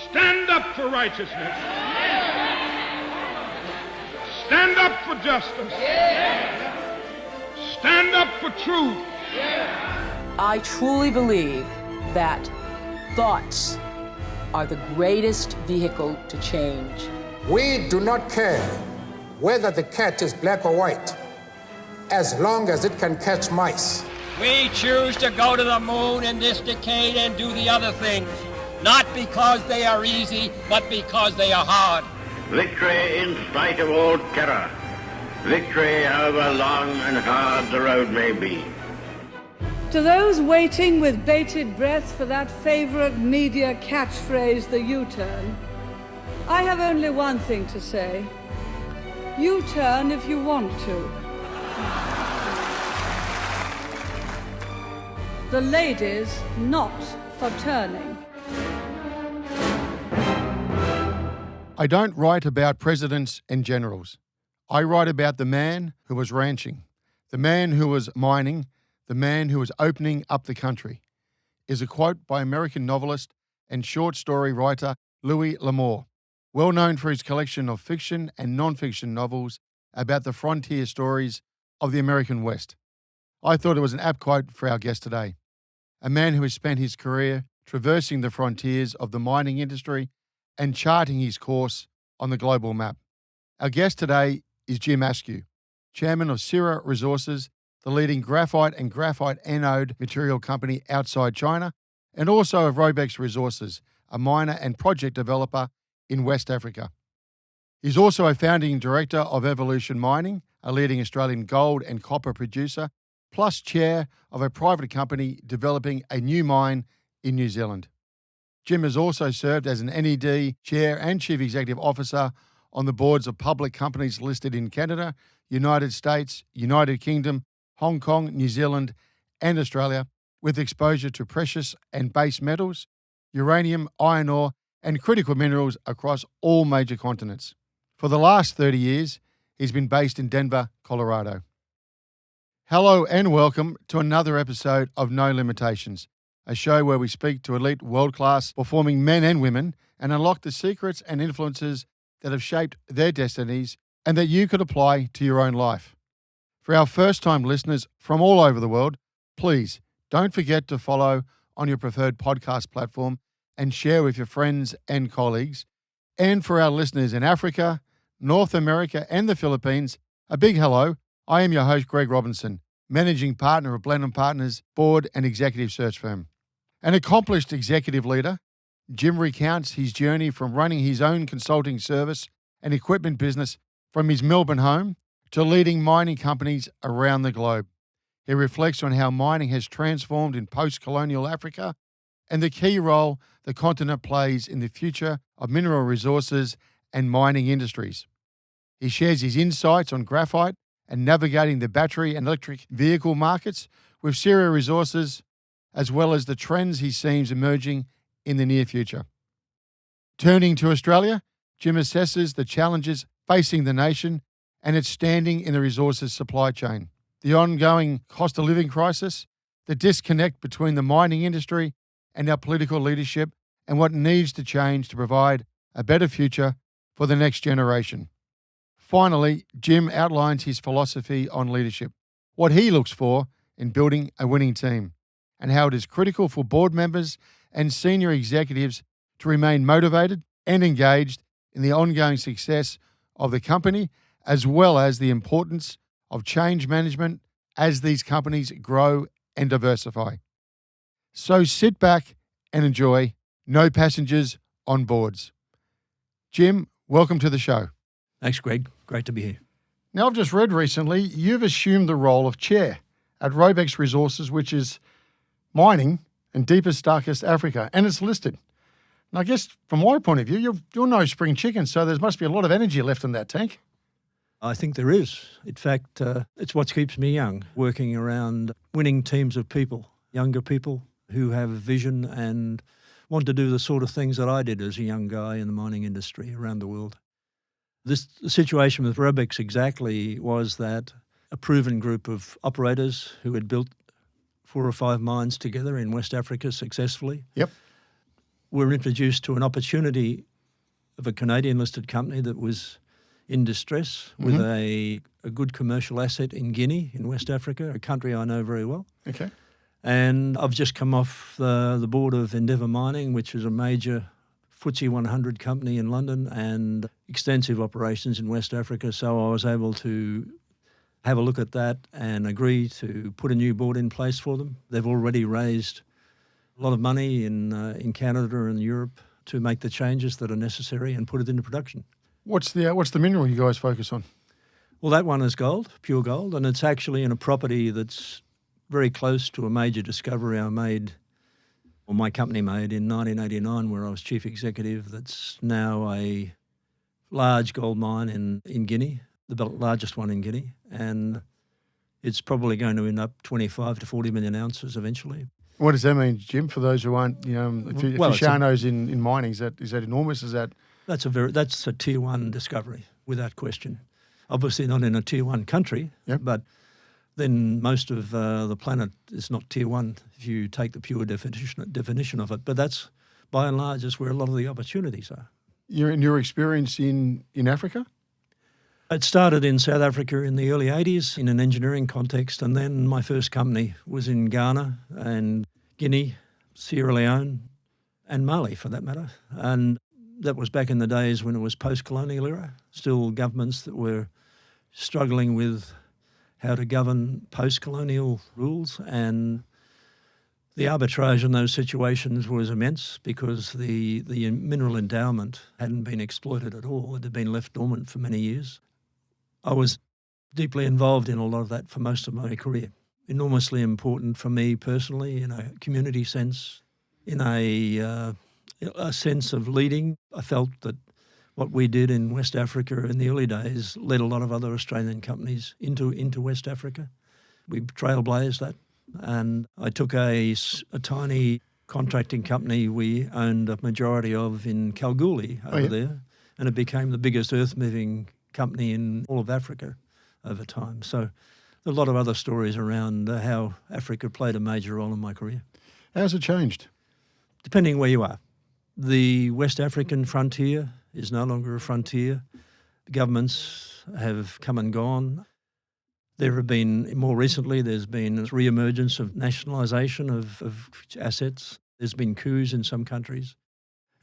Stand up for righteousness. Stand up for justice. Stand up for truth. I truly believe that thoughts are the greatest vehicle to change. We do not care whether the cat is black or white, as long as it can catch mice. We choose to go to the moon in this decade and do the other things, not because they are easy, but because they are hard. Victory in spite of all terror. Victory however long and hard the road may be. To those waiting with bated breath for that favorite media catchphrase, the U-turn, I have only one thing to say. U-turn if you want to. The ladies not for turning. I don't write about presidents and generals. I write about the man who was ranching, the man who was mining, the man who was opening up the country, is a quote by American novelist and short story writer Louis L'Amour, well known for his collection of fiction and non-fiction novels about the frontier stories of the American West. I thought it was an apt quote for our guest today, a man who has spent his career traversing the frontiers of the mining industry and charting his course on the global map. Our guest today is Jim Askew, chairman of Syrah Resources, the leading graphite and graphite anode material company outside China, and also of Robex Resources, a miner and project developer in West Africa. He's also a founding director of Evolution Mining, a leading Australian gold and copper producer, plus chair of a private company developing a new mine in New Zealand. Jim has also served as an NED chair and chief executive officer on the boards of public companies listed in Canada, United States, United Kingdom, Hong Kong, New Zealand, and Australia, with exposure to precious and base metals, uranium, iron ore, and critical minerals across all major continents. For the last 30 years, he's been based in Denver, Colorado. Hello and welcome to another episode of No Limitations, a show where we speak to elite world-class performing men and women and unlock the secrets and influences that have shaped their destinies and that you could apply to your own life. For our first-time listeners from all over the world, please don't forget to follow on your preferred podcast platform and share with your friends and colleagues. And for our listeners in Africa, North America, and the Philippines, a big hello. I am your host, Greg Robinson, managing partner of Blenheim Partners board and executive search firm. An accomplished executive leader, Jim recounts his journey from running his own consulting service and equipment business from his Melbourne home to leading mining companies around the globe. He reflects on how mining has transformed in post-colonial Africa and the key role the continent plays in the future of mineral resources and mining industries. He shares his insights on graphite and navigating the battery and electric vehicle markets with Syrah Resources, as well as the trends he sees emerging in the near future. Turning to Australia, Jim assesses the challenges facing the nation and its standing in the resources supply chain, the ongoing cost of living crisis, the disconnect between the mining industry and our political leadership, and what needs to change to provide a better future for the next generation. Finally, Jim outlines his philosophy on leadership, what he looks for in building a winning team, and how it is critical for board members and senior executives to remain motivated and engaged in the ongoing success of the company, as well as the importance of change management as these companies grow and diversify. So sit back and enjoy. No passengers on boards. Jim, welcome to the show. Thanks, Greg. Great to be here. Now, I've just read recently you've assumed the role of chair at Robex Resources, which is mining in deepest, darkest Africa, and it's listed. And I guess from my point of view, you're no spring chicken, so there must be a lot of energy left in that tank. I think there is. In fact, it's what keeps me young, working around winning teams of people, younger people who have a vision and want to do the sort of things that I did as a young guy in the mining industry around the world. This situation with Robex exactly was that a proven group of operators who had built 4 or 5 mines together in West Africa successfully. Yep. were introduced to an opportunity of a Canadian-listed company that was in distress with a good commercial asset in Guinea, in West Africa, a country I know very well. Okay. And I've just come off the board of Endeavour Mining, which is a major FTSE 100 company in London and extensive operations in West Africa. So I was able to have a look at that and agree to put a new board in place for them. They've already raised a lot of money in Canada and Europe to make the changes that are necessary and put it into production. What's the mineral you guys focus on? Well, that one is gold, pure gold, and it's actually in a property that's very close to a major discovery my company made in 1989, where I was chief executive. That's now a large gold mine in Guinea, the largest one in Guinea, and it's probably going to end up 25 to 40 million ounces eventually. What does that mean, Jim? For those who aren't, aficionados in mining, is that enormous? That's a tier one discovery without question. Obviously not in a tier one country, but then most of the planet is not tier one if you take the pure definition of it. But that's, by and large, is where a lot of the opportunities are. Your experience in Africa? It started in South Africa in the early 80s in an engineering context, and then my first company was in Ghana and Guinea, Sierra Leone, and Mali for that matter. And that was back in the days when it was post-colonial era, still governments that were struggling with how to govern post-colonial rules, and the arbitrage in those situations was immense because the mineral endowment hadn't been exploited at all. It had been left dormant for many years. I was deeply involved in a lot of that for most of my career. Enormously important for me personally in a community sense, in a sense of leading. I felt that what we did in West Africa in the early days led a lot of other Australian companies into West Africa. We trailblazed that, and I took a tiny contracting company we owned a majority of in Kalgoorlie over there, and it became the biggest earth-moving company in all of Africa over time. So a lot of other stories around how Africa played a major role in my career. How's it changed? Depending where you are. The West African frontier is no longer a frontier. The governments have come and gone. There have been, more recently, there's been a re-emergence of nationalisation of assets. There's been coups in some countries.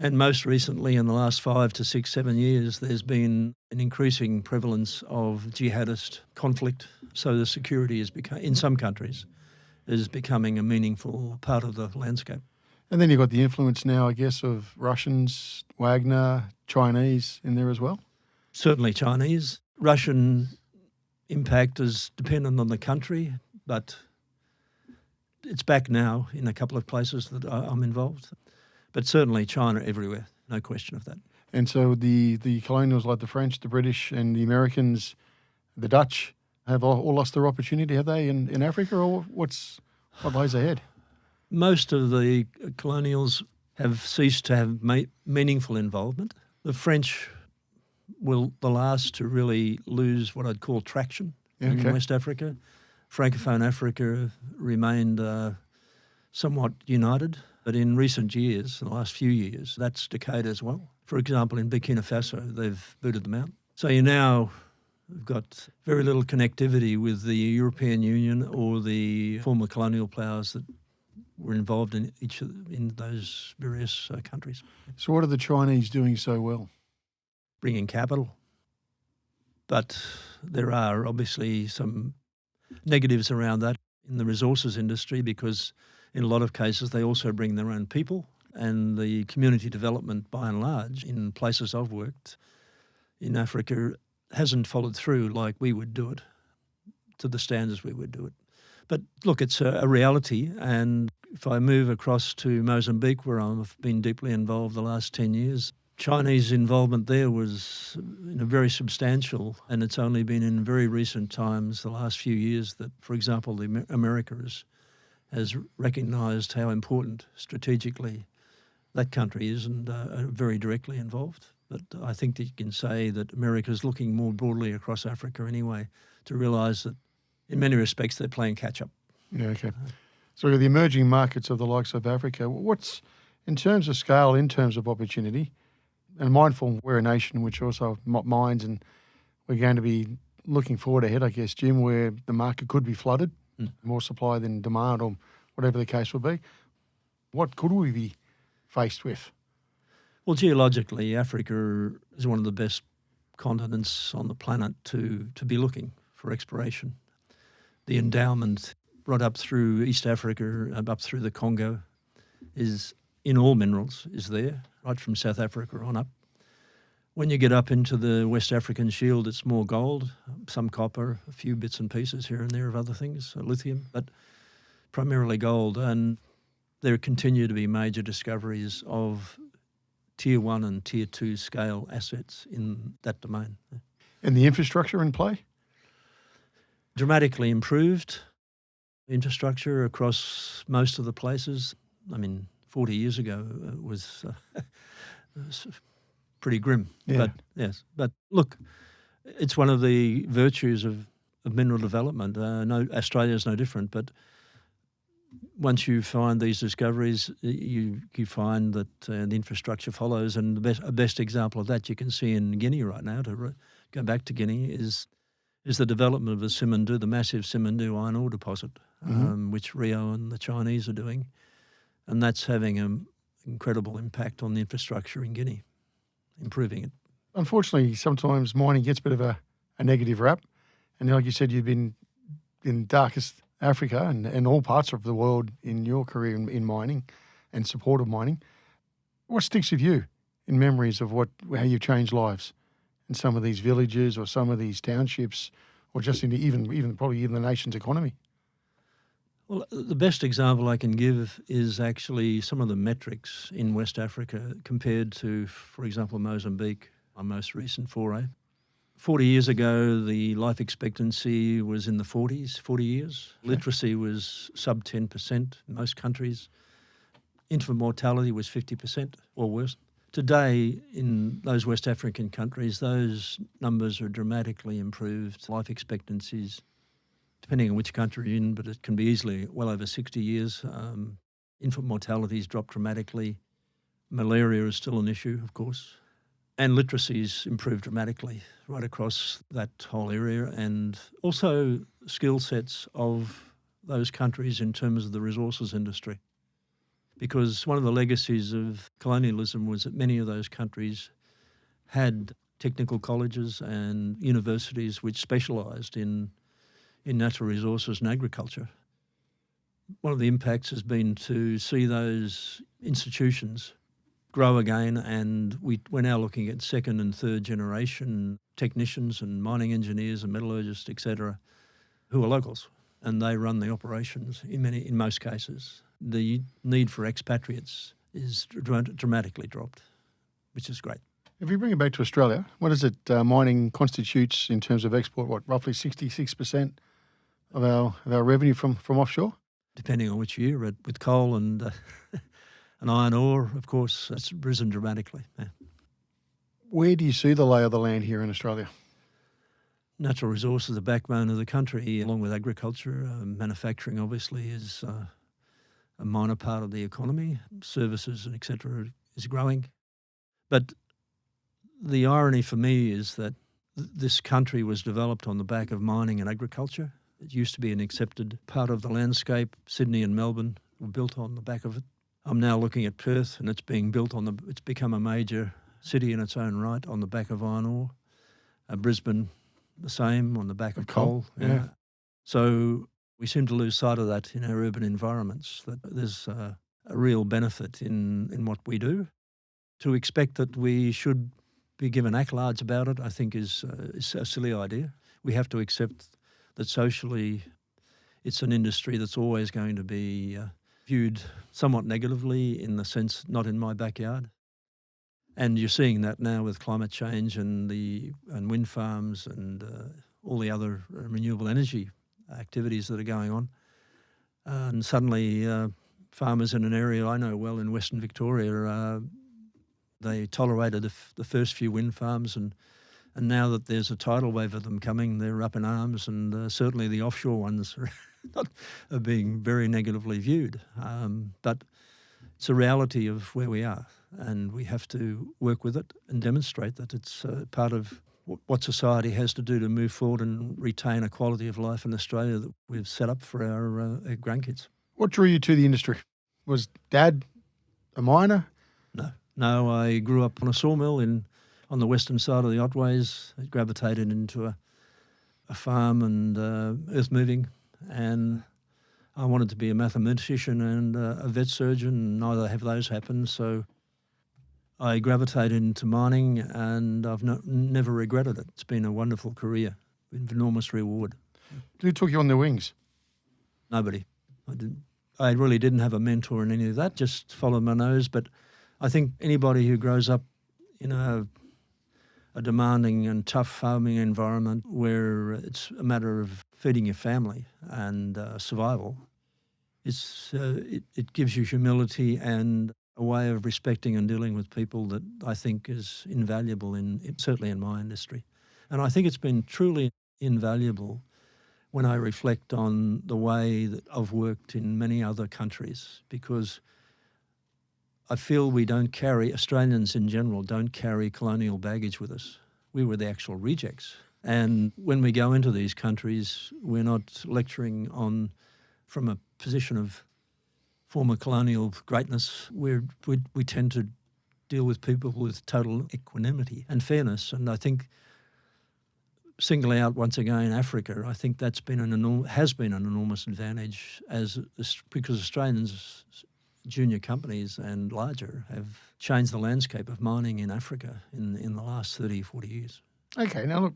And most recently, in the last 5 to 6, 7 years, there's been an increasing prevalence of jihadist conflict. So the security in some countries is becoming a meaningful part of the landscape. And then you've got the influence now, I guess, of Russians, Wagner, Chinese in there as well? Certainly Chinese. Russian impact is dependent on the country, but it's back now in a couple of places that I'm involved. But certainly China everywhere, no question of that. And so the colonials like the French, the British and the Americans, the Dutch, have all lost their opportunity, have they, in Africa, or what lies ahead? Most of the colonials have ceased to have meaningful involvement. The French were the last to really lose what I'd call traction in West Africa. Francophone Africa remained somewhat united, but in recent years, the last few years, that's decayed as well. For example, in Burkina Faso, they've booted them out. So you now have got very little connectivity with the European Union or the former colonial powers that were involved in those various countries. So what are the Chinese doing so well? Bringing capital. But there are obviously some negatives around that in the resources industry because in a lot of cases they also bring their own people, and the community development by and large in places I've worked in Africa hasn't followed through like we would do it, to the standards we would do it. But look, it's a reality, and if I move across to Mozambique, where I've been deeply involved the last 10 years, Chinese involvement there was very substantial, and it's only been in very recent times, the last few years, that, for example, America has recognised how important strategically that country is and are very directly involved. But I think that you can say that America is looking more broadly across Africa anyway to realise that in many respects they're playing catch-up. Yeah, okay. So the emerging markets of the likes of Africa, In terms of scale, in terms of opportunity, and mindful we're a nation which also mines, and we're going to be looking forward ahead, I guess, Jim, where the market could be flooded, more supply than demand or whatever the case will be. What could we be faced with? Well, geologically, Africa is one of the best continents on the planet to be looking for exploration. The endowment right up through East Africa, up through the Congo, is in all minerals, is there, right from South Africa on up. When you get up into the West African Shield, it's more gold, some copper, a few bits and pieces here and there of other things, lithium, but primarily gold. And there continue to be major discoveries of Tier 1 and Tier 2 scale assets in that domain. And the infrastructure in play? Dramatically improved infrastructure across most of the places. I mean, 40 years ago it was pretty grim. Yeah. But yes, but look, it's one of the virtues of mineral development. Australia is no different, but once you find these discoveries, you find that the infrastructure follows. And the best example of that you can see in Guinea right now, to go back to Guinea, is the development of the Simandou, the massive Simandou iron ore deposit, which Rio and the Chinese are doing. And that's having an incredible impact on the infrastructure in Guinea, improving it. Unfortunately, sometimes mining gets a bit of a negative rap. And like you said, you've been in darkest Africa and all parts of the world in your career in mining and support of mining. What sticks with you in memories of how you've changed lives in some of these villages or some of these townships, or just in even probably the nation's economy? Well, the best example I can give is actually some of the metrics in West Africa compared to, for example, Mozambique, our most recent foray. 40 years ago, the life expectancy was in the 40 years. Okay. Literacy was sub 10% in most countries. Infant mortality was 50% or worse. Today, in those West African countries, those numbers are dramatically improved. Life expectancies, depending on which country you're in, but it can be easily well over 60 years. Infant mortality's dropped dramatically. Malaria is still an issue, of course. And literacy's improved dramatically right across that whole area, and also skill sets of those countries in terms of the resources industry. Because one of the legacies of colonialism was that many of those countries had technical colleges and universities which specialised in natural resources and agriculture. One of the impacts has been to see those institutions grow again, and we're now looking at second and third generation technicians and mining engineers and metallurgists, etc., who are locals, and they run the operations in most cases. The need for expatriates is dramatically dropped, which is great. If you bring it back to Australia, what is it mining constitutes in terms of export? Roughly 66% of our revenue from offshore? Depending on which year, with coal and iron ore, of course, it's risen dramatically. Yeah. Where do you see the lay of the land here in Australia? Natural resources are the backbone of the country, along with agriculture. Manufacturing, obviously, is a minor part of the economy. Services, and etc., is growing. But the irony for me is that this country was developed on the back of mining and agriculture. It used to be an accepted part of the landscape. Sydney and Melbourne were built on the back of it. I'm now looking at Perth, and it's being built it's become a major city in its own right on the back of iron ore. Brisbane, the same, on the back of coal. Yeah. So we seem to lose sight of that in our urban environments, that there's a real benefit in what we do. To expect that we should be given accolades about it, I think is a silly idea. We have to accept that socially it's an industry that's always going to be viewed somewhat negatively, in the sense, not in my backyard. And you're seeing that now with climate change and wind farms and all the other renewable energy activities that are going on. And suddenly farmers in an area I know well in Western Victoria, they tolerated the first few wind farms, and now that there's a tidal wave of them coming, they're up in arms, and certainly the offshore ones are being very negatively viewed. But It's a reality of where we are, and we have to work with it and demonstrate that it's part of what society has to do to move forward and retain a quality of life in Australia that we've set up for our grandkids. What drew you to the industry? Was Dad a miner? No, I grew up on a sawmill on the western side of the Otways. I gravitated into a farm and earth moving, and I wanted to be a mathematician and a vet surgeon. Neither have those happened, so I gravitated into mining, and I've never regretted it. It's been a wonderful career, with enormous reward. Who took you on the wings? Nobody. I really didn't have a mentor in any of that, just followed my nose. But I think anybody who grows up in a demanding and tough farming environment where it's a matter of feeding your family and survival, it gives you humility and a way of respecting and dealing with people that I think is invaluable, certainly in my industry. And I think it's been truly invaluable when I reflect on the way that I've worked in many other countries, because I feel Australians in general don't carry colonial baggage with us. We were the actual rejects. And when we go into these countries, we're not lecturing from a position of former colonial greatness. We tend to deal with people with total equanimity and fairness. And I think singling out once again Africa, I think that's been has been an enormous advantage because Australians, junior companies and larger, have changed the landscape of mining in Africa in the last 30, 40 years. Okay, now look,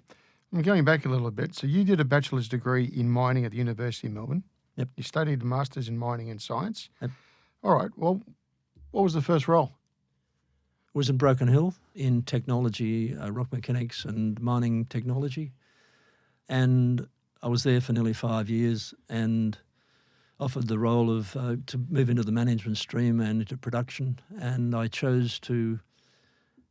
I'm going back a little bit. So you did a bachelor's degree in mining at the University of Melbourne. Yep. You studied a master's in mining and science. Yep. All right, well, what was the first role? Was in Broken Hill in technology, rock mechanics and mining technology. And I was there for nearly 5 years and offered the role of to move into the management stream and into production. And I chose to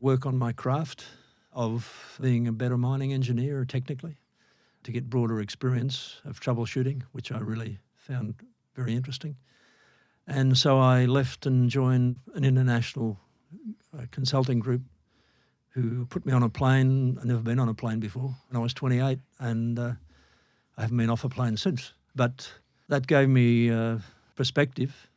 work on my craft of being a better mining engineer technically, to get broader experience of troubleshooting, which I really found very interesting. And so I left and joined an international consulting group who put me on a plane. I'd never been on a plane before when I was 28, and I haven't been off a plane since. But that gave me perspective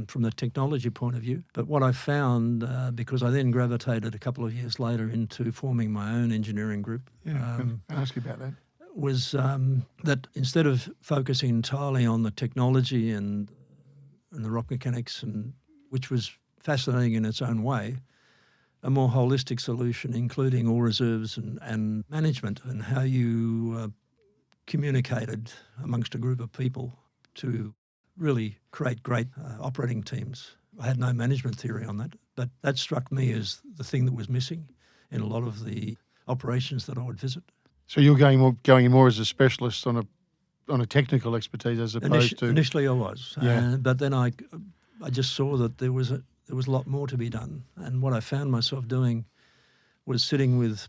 from the technology point of view. But what I found, because I then gravitated a couple of years later into forming my own engineering group. I'll ask you about that. Was that instead of focusing entirely on the technology and the rock mechanics, which was fascinating in its own way, a more holistic solution, including ore reserves and management, and how you communicated amongst a group of people to really create great operating teams. I had no management theory on that, but that struck me as the thing that was missing in a lot of the operations that I would visit. So you're going more as a specialist on a technical expertise as opposed to... Initially I was, Yeah. But then I just saw that there was a lot more to be done. And what I found myself doing was sitting with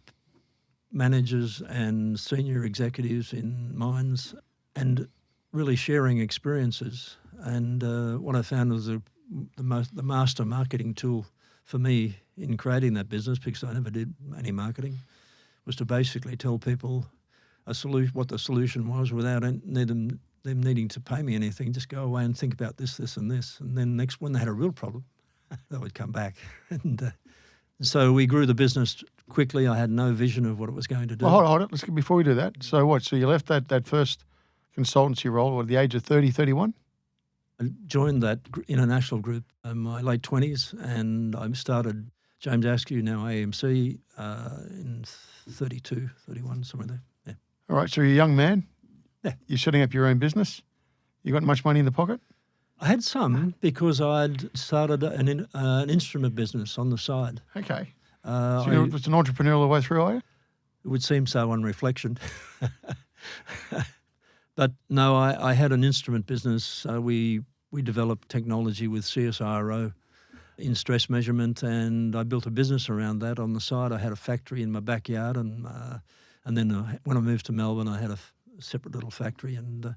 managers and senior executives in mines and really sharing experiences. And what I found was the master marketing tool for me in creating that business, because I never did any marketing, was to basically tell people what the solution was without them needing to pay me anything. Just go away and think about this, this and this. And then when they had a real problem, they would come back. And so we grew the business quickly. I had no vision of what it was going to do. Well, hold it. Before we do that, so what? So you left that first consultancy role at the age of 30, 31? I joined that international group in my late 20s, and I started James Askew, now AMC, in 32, 31, somewhere there. Yeah. All right, so you're a young man. Yeah. You're setting up your own business. You got much money in the pocket? I had some because I'd started an instrument business on the side. Okay. So you're just an entrepreneur all the way through, are you? It would seem so on reflection. But no, I had an instrument business. We developed technology with CSIRO in stress measurement, and I built a business around that on the side. I had a factory in my backyard, and then when I moved to Melbourne, I had a separate little factory, and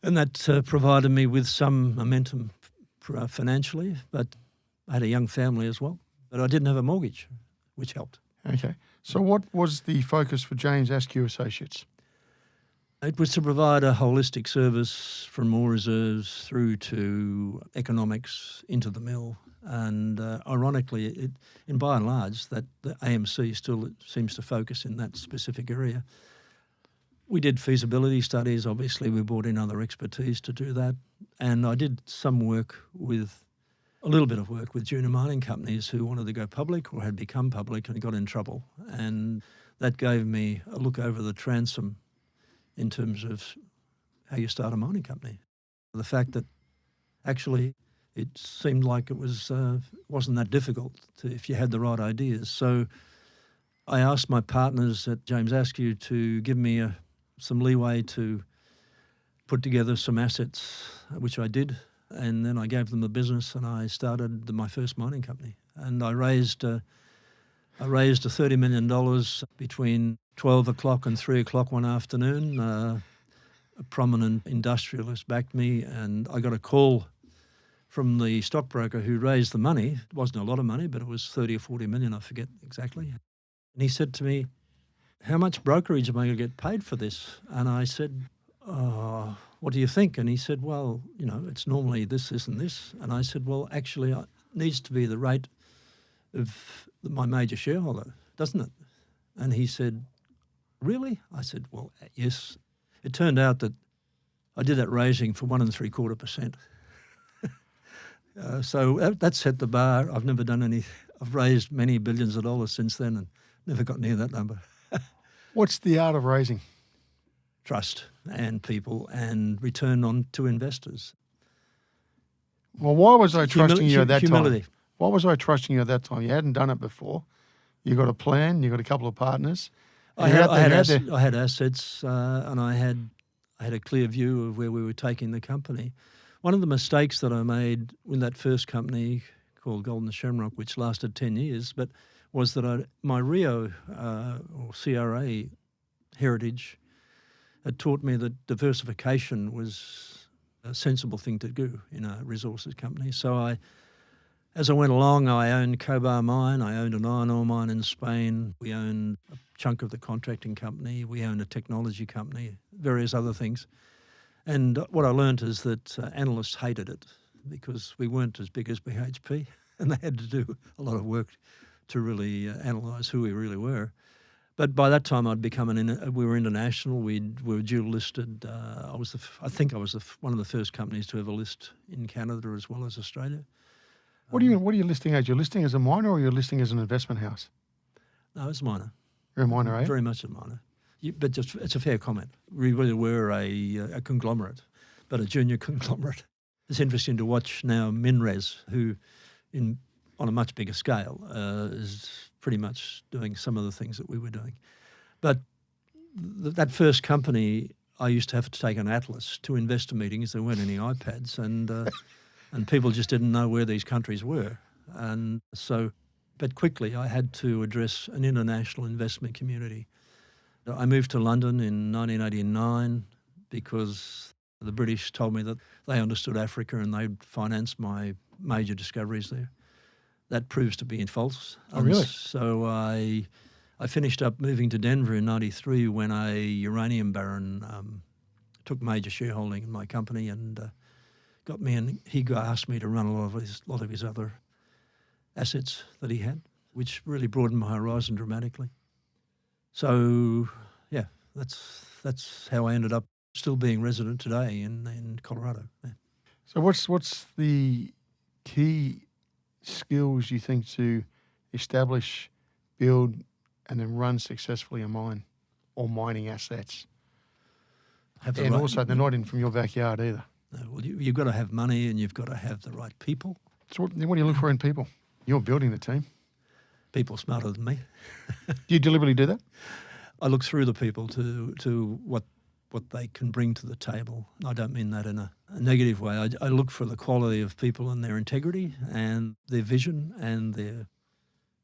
that provided me with some momentum financially, but I had a young family as well. But I didn't have a mortgage, which helped. Okay. So what was the focus for James Askew Associates? It was to provide a holistic service from ore reserves through to economics into the mill. And ironically, in by and large, that the AMC still seems to focus in that specific area. We did feasibility studies. Obviously, we brought in other expertise to do that. And I did a little bit of work with junior mining companies who wanted to go public or had become public and got in trouble. And that gave me a look over the transom in terms of how you start a mining company. The fact that actually it seemed like it wasn't that difficult if you had the right ideas. So I asked my partners at James Askew to give me some leeway to put together some assets, which I did, and then I gave them the business and I started my first mining company. And I raised $30 million between 12 o'clock and 3 o'clock one afternoon. A prominent industrialist backed me, and I got a call from the stockbroker who raised the money. It wasn't a lot of money, but it was 30 or 40 million, I forget exactly. And he said to me, "How much brokerage am I going to get paid for this?" And I said, "What do you think?" And he said, "Well, it's normally this, this and this." And I said, "Well, actually, it needs to be the rate of my major shareholder, doesn't it?" And he said, "Really?" I said, "Well, yes." It turned out that I did that raising for 1 3/4%. So that set the bar. I've never done any. I've raised many billions of dollars since then and never got near that number. What's the art of raising? Trust and people and return on to investors. Well, why was I trusting you at that humility. time? Why was I trusting you at that time? You hadn't done it before. You got a plan. You got a couple of partners. I had assets, and I had a clear view of where we were taking the company. One of the mistakes that I made in that first company called Golden Shamrock, which lasted 10 years, but was that my Rio or CRA heritage had taught me that diversification was a sensible thing to do in a resources company. So as I went along, I owned Cobar Mine, I owned an iron ore mine in Spain, we owned a chunk of the contracting company, we owned a technology company, various other things. And what I learned is that analysts hated it because we weren't as big as BHP and they had to do a lot of work to really analyse who we really were. But by that time, we were international. We were dual listed. I think I was one of the first companies to ever list in Canada as well as Australia. What are you listing as? You're listing as a miner or you're listing as an investment house? No, it's a miner. You're a miner, eh? Very much a miner. But it's a fair comment. We really were a conglomerate, but a junior conglomerate. It's interesting to watch now MinRes, who on a much bigger scale is pretty much doing some of the things that we were doing. But that first company, I used to have to take an atlas to investor meetings. There weren't any iPads, and people just didn't know where these countries were. And so, but quickly I had to address an international investment community. I moved to London in 1989 because the British told me that they understood Africa and they'd finance my major discoveries there. That proves to be false. Oh, really? So I finished up moving to Denver in 93 when a uranium baron took major shareholding in my company and got me, and he asked me to run a lot of his other assets that he had, which really broadened my horizon dramatically. So, yeah, that's how I ended up still being resident today in Colorado. Yeah. So what's the key skills you think to establish, build, and then run successfully a mine or mining assets? And also, they're not in from your backyard either. No, well, you've got to have money and you've got to have the right people. So what do you look for in people? You're building the team. People smarter than me. Do you deliberately do that? I look through the people to what they can bring to the table. I don't mean that in a negative way. I look for the quality of people and their integrity and their vision and their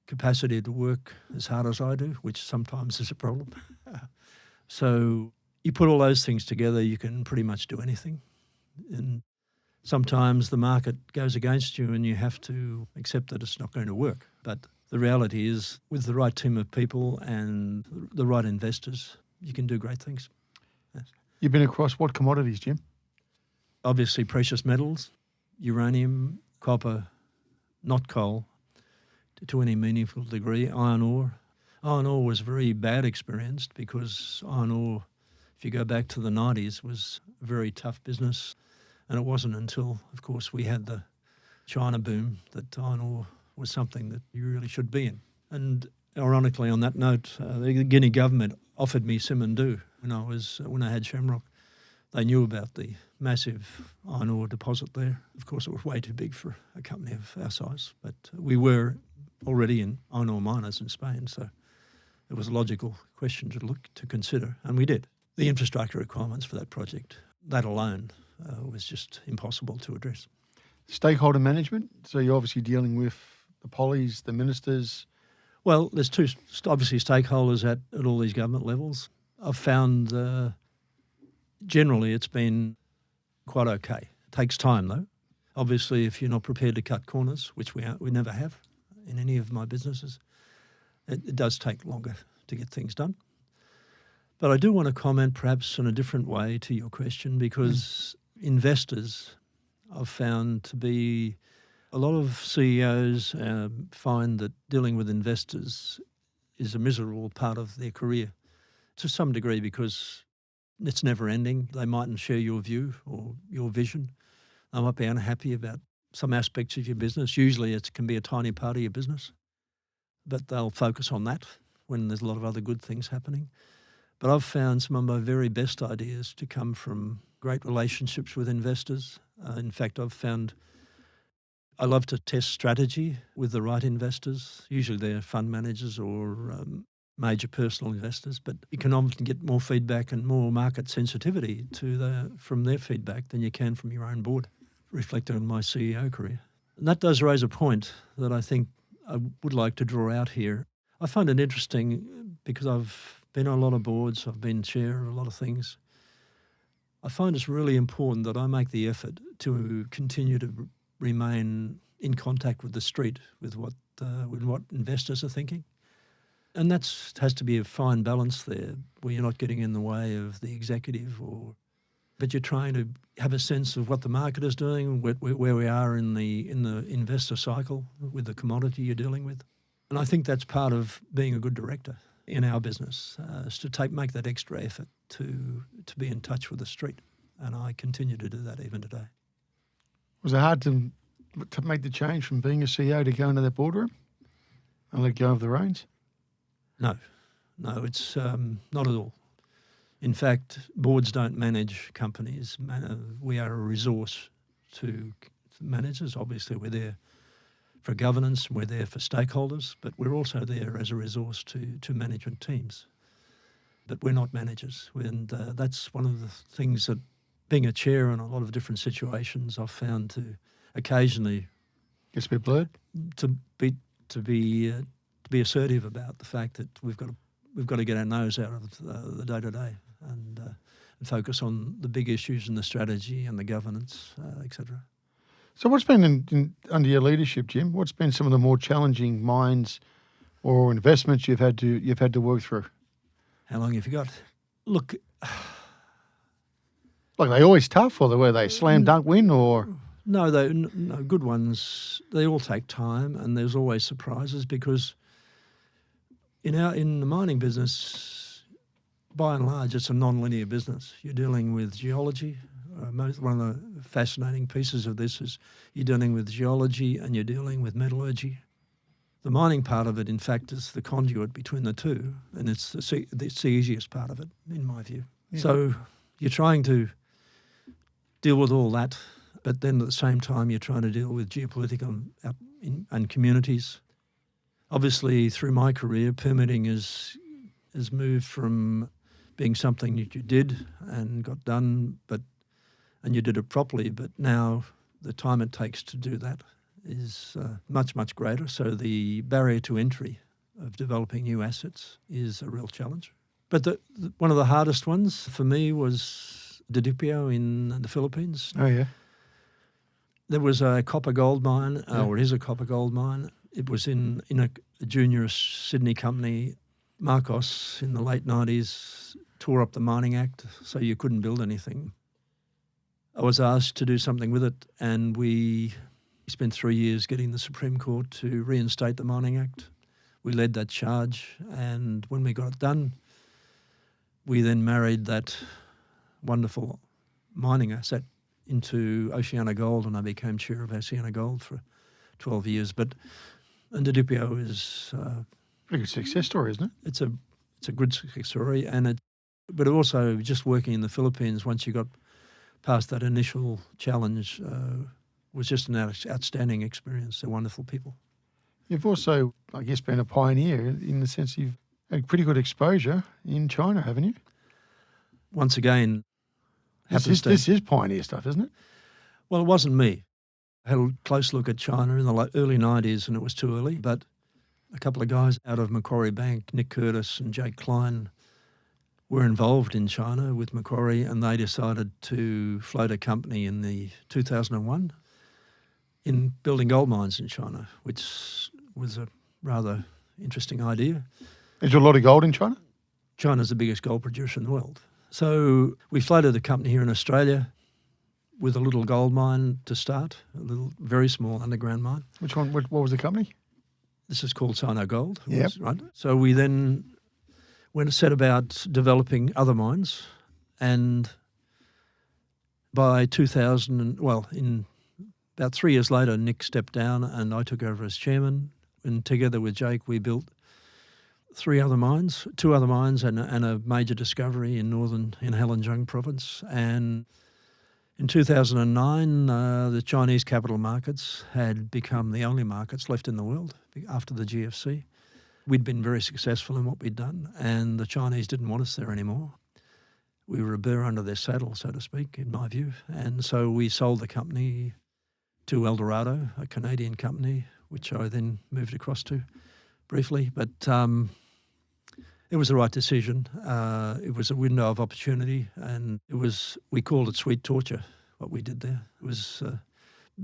capacity to work as hard as I do, which sometimes is a problem. So you put all those things together, you can pretty much do anything. And sometimes the market goes against you and you have to accept that it's not going to work. But the reality is, with the right team of people and the right investors, you can do great things. Yes. You've been across what commodities, Jim? Obviously, precious metals, uranium, copper, not coal, to any meaningful degree, iron ore. Iron ore was a very bad experience because iron ore, if you go back to the 90s, was a very tough business. And it wasn't until, of course, we had the China boom that iron ore was something that you really should be in. And ironically, on that note, the Guinea government offered me Simandou when I had Shamrock. They knew about the massive iron ore deposit there. Of course, it was way too big for a company of our size, but we were already in iron ore miners in Spain, so it was a logical question to consider, and we did. The infrastructure requirements for that project, that alone, was just impossible to address. Stakeholder management. So you're obviously dealing with the pollies, the ministers. Well, there's two obviously stakeholders at all these government levels. I've found generally it's been quite okay. It takes time though. Obviously, if you're not prepared to cut corners, which we never have in any of my businesses, it does take longer to get things done. But I do want to comment perhaps in a different way to your question, because investors I've found to be, a lot of CEOs find that dealing with investors is a miserable part of their career to some degree because it's never ending. They mightn't share your view or your vision. They might be unhappy about some aspects of your business. Usually it can be a tiny part of your business, but they'll focus on that when there's a lot of other good things happening. But I've found some of my very best ideas to come from great relationships with investors. In fact, I've found I love to test strategy with the right investors. Usually they're fund managers or major personal investors, but you can often get more feedback and more market sensitivity from their feedback than you can from your own board, reflected on my CEO career. And that does raise a point that I think I would like to draw out here. I find it interesting because I've been on a lot of boards, I've been chair of a lot of things. I find it's really important that I make the effort to continue to remain in contact with the street, with what investors are thinking. And that has to be a fine balance there, where you're not getting in the way of the executive, but you're trying to have a sense of what the market is doing, where we are in the investor cycle with the commodity you're dealing with. And I think that's part of being a good director in our business, is to make that extra effort to be in touch with the street. And I continue to do that even today. Was it hard to make the change from being a CEO to go into that boardroom and let go of the reins? No, it's not at all. In fact, boards don't manage companies. We are a resource to managers. Obviously, we're there for governance, we're there for stakeholders, but we're also there as a resource to management teams. But we're not managers. And that's one of the things that being a chair in a lot of different situations, I've found to occasionally gets a bit blurred. To be assertive about the fact that we've got to get our nose out of the day to day and focus on the big issues and the strategy and the governance, etc. So, what's been under your leadership, Jim? What's been some of the more challenging mines or investments you've had to work through? How long have you got? Look. Like, they always tough, or were they slam dunk win, or? No, good ones. They all take time, and there's always surprises because in the mining business, by and large, it's a non-linear business. You're dealing with geology. One of the fascinating pieces of this is you're dealing with geology and you're dealing with metallurgy. The mining part of it, in fact, is the conduit between the two, and it's the easiest part of it, in my view. Yeah. So you're trying to deal with all that, but then at the same time you're trying to deal with geopolitical and communities. Obviously, through my career, permitting has moved from being something that you did and got done, and you did it properly, but now the time it takes to do that is much, much greater. So the barrier to entry of developing new assets is a real challenge. But one of the hardest ones for me was Didipio in the Philippines. Oh, yeah. There was a copper gold mine, or it is a copper gold mine. It was in a junior Sydney company. Marcos in the late 90s tore up the Mining Act, so you couldn't build anything. I was asked to do something with it, and we spent 3 years getting the Supreme Court to reinstate the Mining Act. We led that charge, and when we got it done, we then married that wonderful mining asset into Oceana Gold, and I became chair of Oceana Gold for 12 years. But Ndidipio is Pretty good success story, isn't it? it's a good success story, but also just working in the Philippines once you got past that initial challenge was just an outstanding experience. They're wonderful people. You've also, I guess, been a pioneer in the sense you've had pretty good exposure in China, haven't you? Once again, This is pioneer stuff, isn't it? well, it wasn't me. I had a close look at China in the early 90s and it was too early, but a couple of guys out of Macquarie Bank, Nick Curtis and Jake Klein, were involved in China with Macquarie, and they decided to float a company in the 2001 in building gold mines in China, which was a rather interesting idea. Is there a lot of gold in China? China's the biggest gold producer in the world. So we floated a company here in Australia with a little gold mine to start, a little very small underground mine. Which one? What was the company? This is called Sino Gold. Yep. Right. So we then went and set about developing other mines, and by 2000, in about 3 years later, Nick stepped down and I took over as chairman, and together with Jake we built two other mines and a major discovery in Heilongjiang province. And in 2009, the Chinese capital markets had become the only markets left in the world after the GFC. We'd been very successful in what we'd done, and the Chinese didn't want us there anymore. We were a burr under their saddle, so to speak, in my view. And so we sold the company to Eldorado, a Canadian company, which I then moved across to briefly. But it was the right decision. It was a window of opportunity, and we called it sweet torture, what we did there. It was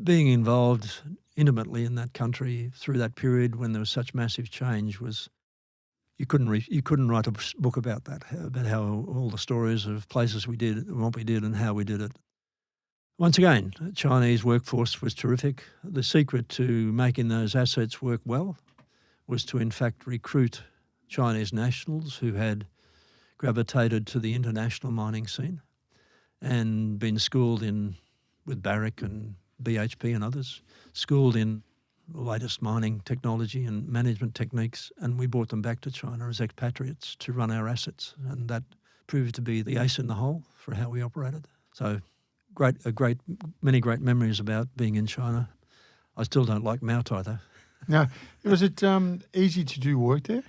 being involved intimately in that country through that period when there was such massive change. You couldn't write a book about that, about how all the stories of places we did and what we did and how we did it. Once again, the Chinese workforce was terrific. The secret to making those assets work well was to in fact recruit Chinese nationals who had gravitated to the international mining scene and been schooled with Barrick and BHP and others, schooled in the latest mining technology and management techniques, and we brought them back to China as expatriates to run our assets, and that proved to be the ace in the hole for how we operated. So many great memories about being in China. I still don't like Maotai though. Now, was it easy to do work there?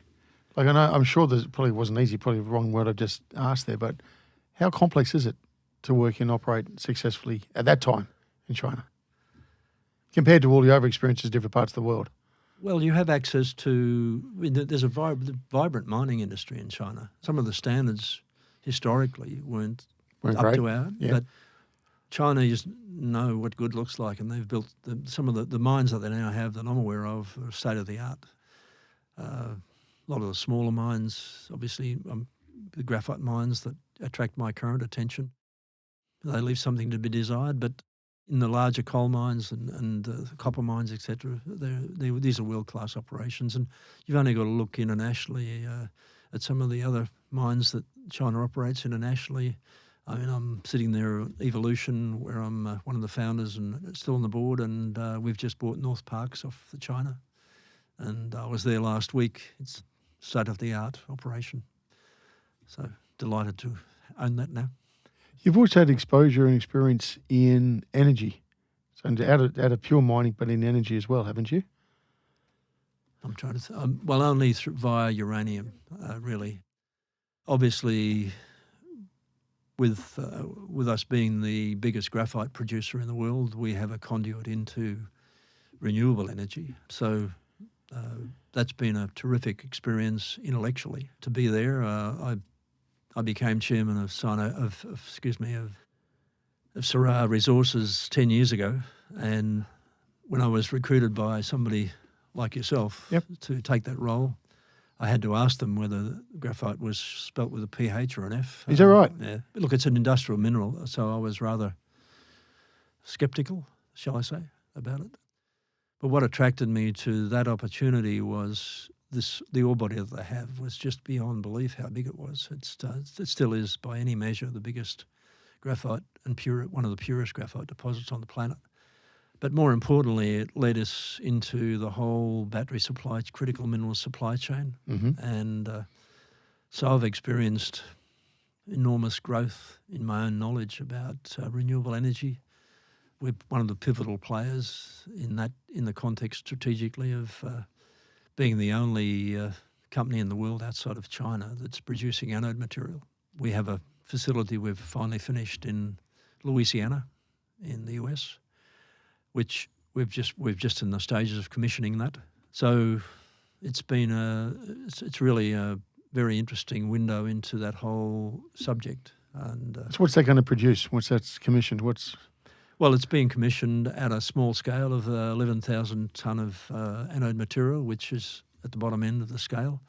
Like, I know, I'm sure that probably wasn't easy, probably the wrong word I've just asked there, but how complex is it to work and operate successfully at that time in China compared to all the other experiences in different parts of the world? Well, you have access to, there's a vibrant mining industry in China. Some of the standards historically weren't up great. to ours, but Chinese know what good looks like, and they've built some of the mines that they now have that I'm aware of are state of the art. A lot of the smaller mines, obviously, the graphite mines that attract my current attention, they leave something to be desired. But in the larger coal mines and copper mines, etc., these are world-class operations. And you've only got to look internationally at some of the other mines that China operates internationally. I mean, I'm sitting there at Evolution, where I'm one of the founders and still on the board, and we've just bought North Parks off the China. And I was there last week. It's state-of-the-art operation. So delighted to own that now. You've also had exposure and experience in energy, so out of pure mining, but in energy as well, haven't you? I'm trying to only via uranium, really. Obviously, with us being the biggest graphite producer in the world, we have a conduit into renewable energy. So that's been a terrific experience intellectually to be there. I became chairman of Syrah Resources 10 years ago, and when I was recruited by somebody like yourself to take that role, I had to ask them whether graphite was spelt with a PH or an F. Is that right? Yeah. But look, it's an industrial mineral, so I was rather sceptical, shall I say, about it. But what attracted me to that opportunity was the ore body that they have was just beyond belief how big it was. It still is, by any measure, the biggest graphite and one of the purest graphite deposits on the planet. But more importantly, it led us into the whole battery supply, critical mineral supply chain. And so I've experienced enormous growth in my own knowledge about renewable energy. We're one of the pivotal players in the context strategically of being the only company in the world outside of China that's producing anode material. We have a facility we've finally finished in Louisiana in the US, which we've just in the stages of commissioning that. So it's been it's really a very interesting window into that whole subject. And So what's that going to produce once that's commissioned? Well, it's being commissioned at a small scale of 11,000 tonne of anode material, which is at the bottom end of the scale.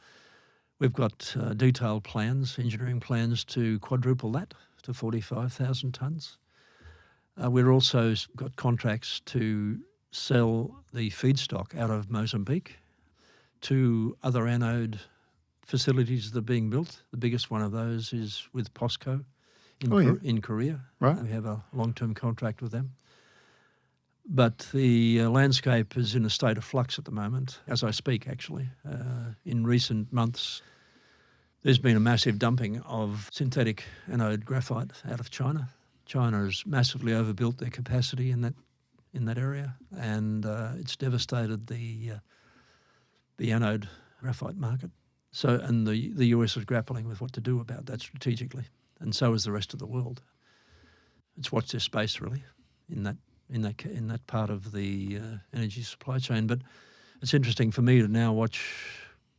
We've got detailed plans, engineering plans to quadruple that to 45,000 tonnes. We've also got contracts to sell the feedstock out of Mozambique to other anode facilities that are being built. The biggest one of those is with POSCO in Korea. Right. We have a long-term contract with them. But the landscape is in a state of flux at the moment, as I speak, actually. In recent months, there's been a massive dumping of synthetic anode graphite out of China. China has massively overbuilt their capacity in that area, and it's devastated the anode graphite market. So, and the US is grappling with what to do about that strategically, and so is the rest of the world. It's watch this space really in that part of the energy supply chain. But it's interesting for me to now watch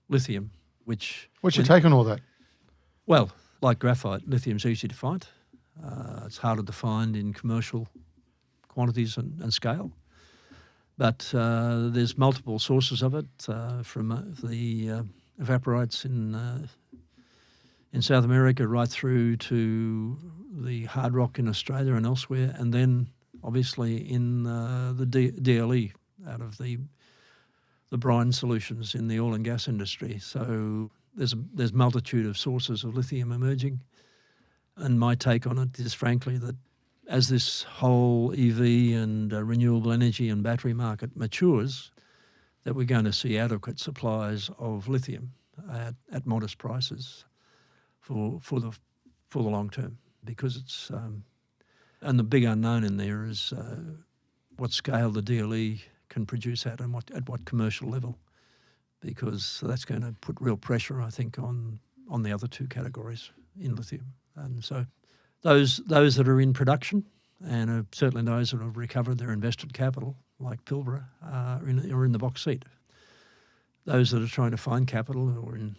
lithium, which What's your take on all that? Well, like graphite, lithium's easy to find. It's harder to find in commercial quantities and scale. But there's multiple sources of it, from the evaporites in South America right through to the hard rock in Australia and elsewhere, and then obviously in the DLE out of the brine solutions in the oil and gas industry. So there's multitude of sources of lithium emerging. And my take on it is frankly that as this whole EV and renewable energy and battery market matures, that we're going to see adequate supplies of lithium at modest prices for the long term, because it's and the big unknown in there is what scale the DLE can produce at and at what commercial level, because that's going to put real pressure, I think, on the other two categories in lithium. And so those that are in production, and certainly those that have recovered their invested capital, like Pilbara, are in the box seat. Those that are trying to find capital or in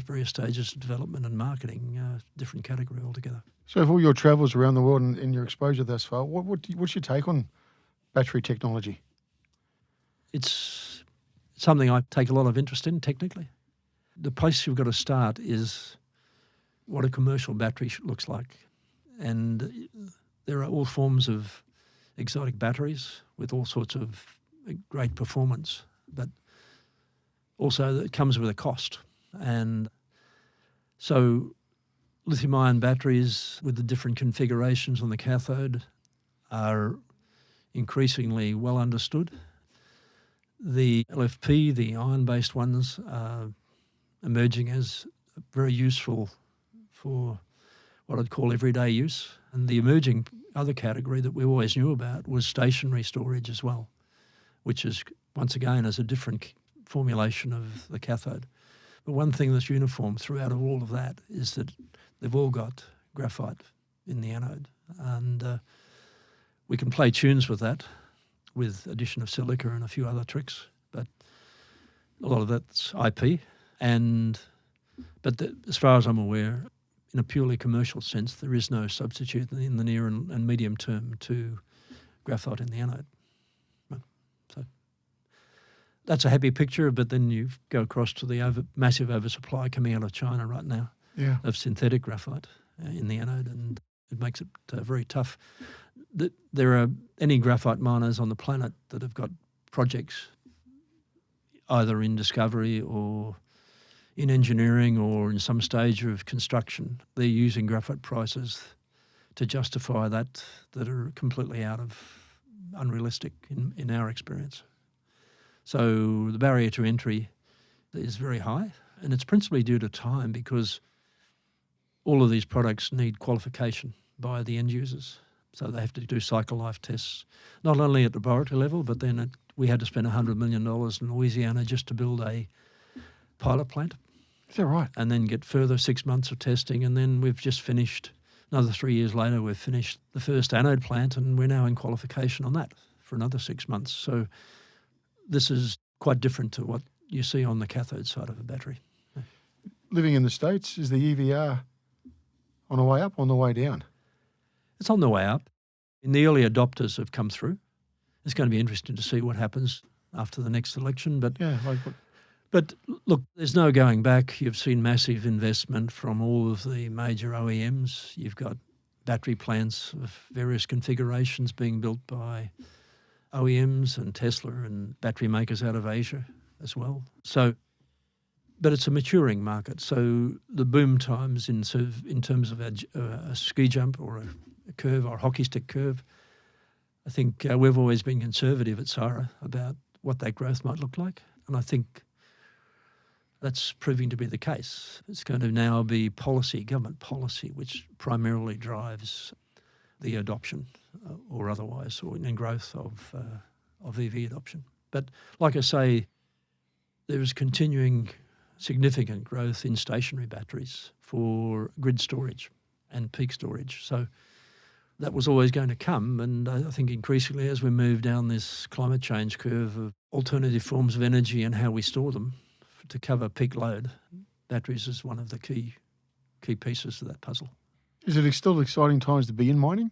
various stages of development and marketing, different category altogether. So of all your travels around the world and your exposure thus far, what's your take on battery technology? It's something I take a lot of interest in technically. The place you've got to start is what a commercial battery looks like. And there are all forms of exotic batteries with all sorts of great performance, but also it comes with a cost. And so lithium-ion batteries with the different configurations on the cathode are increasingly well understood. The LFP, the ion-based ones, are emerging as very useful for what I'd call everyday use. And the emerging other category that we always knew about was stationary storage as well, which is, once again, is a different formulation of the cathode. But one thing that's uniform throughout all of that is that they've all got graphite in the anode. And we can play tunes with that, with addition of silica and a few other tricks, but a lot of that's IP. But as far as I'm aware, in a purely commercial sense, there is no substitute in the near and medium term to graphite in the anode. So that's a happy picture, but then you go across to the massive oversupply coming out of China right now of synthetic graphite in the anode, and it makes it very tough. There are any graphite miners on the planet that have got projects either in discovery or in engineering or in some stage of construction. They're using graphite prices to justify that are completely unrealistic in our experience. So the barrier to entry is very high, and it's principally due to time, because all of these products need qualification by the end users. So they have to do cycle life tests, not only at laboratory level, but then we had to spend $100 million in Louisiana just to build a pilot plant. Is that right? And then get further 6 months of testing, and then we've just finished, another 3 years later, we've finished the first anode plant, and we're now in qualification on that for another 6 months. So this is quite different to what you see on the cathode side of a battery. Living in the States, is the EVR on the way up or on the way down? It's on the way up. And the early adopters have come through. It's going to be interesting to see what happens after the next election. But look, there's no going back. You've seen massive investment from all of the major OEMs. You've got battery plants of various configurations being built by OEMs and Tesla and battery makers out of Asia as well. So, but it's a maturing market. So the boom times in terms of a ski jump or a curve or a hockey stick curve, I think we've always been conservative at Syrah about what that growth might look like. And I think that's proving to be the case. It's going to now be government policy, which primarily drives the adoption or otherwise, or in growth of EV adoption. But like I say, there is continuing significant growth in stationary batteries for grid storage and peak storage. So that was always going to come, and I think increasingly as we move down this climate change curve of alternative forms of energy and how we store them to cover peak load, batteries is one of the key pieces of that puzzle. Is it still exciting times to be in mining?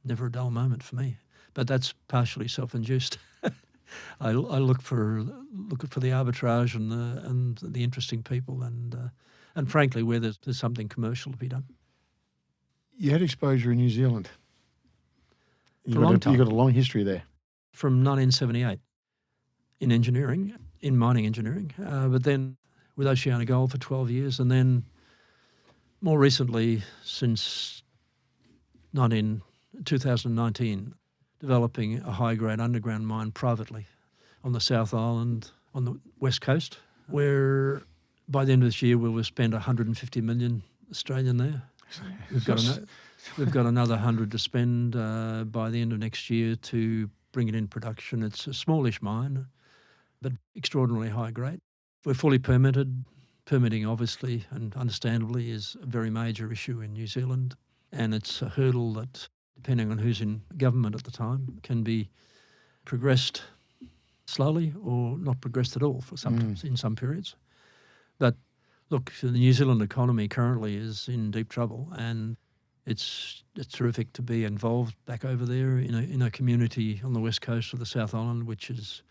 Never a dull moment for me, but that's partially self-induced. I look for the arbitrage and the interesting people and frankly where there's something commercial to be done. You had exposure in New Zealand. For a long time. You've got a long history there. From 1978 in engineering, in mining engineering, but then with OceanaGold for 12 years, and then more recently since 2019, developing a high-grade underground mine privately on the South Island on the west coast, where by the end of this year we will spend 150 million Australian there. We've got another 100 to spend by the end of next year to bring it in production. It's a smallish mine, but extraordinarily high grade. We're fully permitted. Permitting, obviously and understandably, is a very major issue in New Zealand, and it's a hurdle that, depending on who's in government at the time, can be progressed slowly or not progressed at all for sometimes in some periods. But look, the New Zealand economy currently is in deep trouble, and it's terrific to be involved back over there in a community on the west coast of the South Island, which has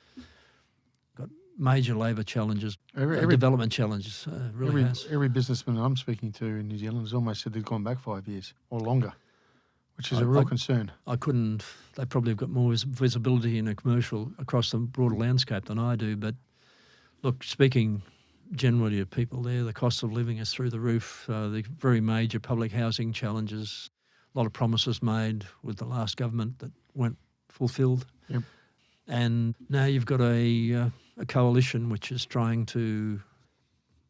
got major labour challenges, development challenges. Every businessman I'm speaking to in New Zealand has almost said they've gone back 5 years or longer, which is a real concern. They probably have got more visibility in a commercial across the broader landscape than I do. But look, speaking generally of people there, the cost of living is through the roof, the very major public housing challenges, a lot of promises made with the last government that weren't fulfilled. Yep. And now you've got a coalition which is trying to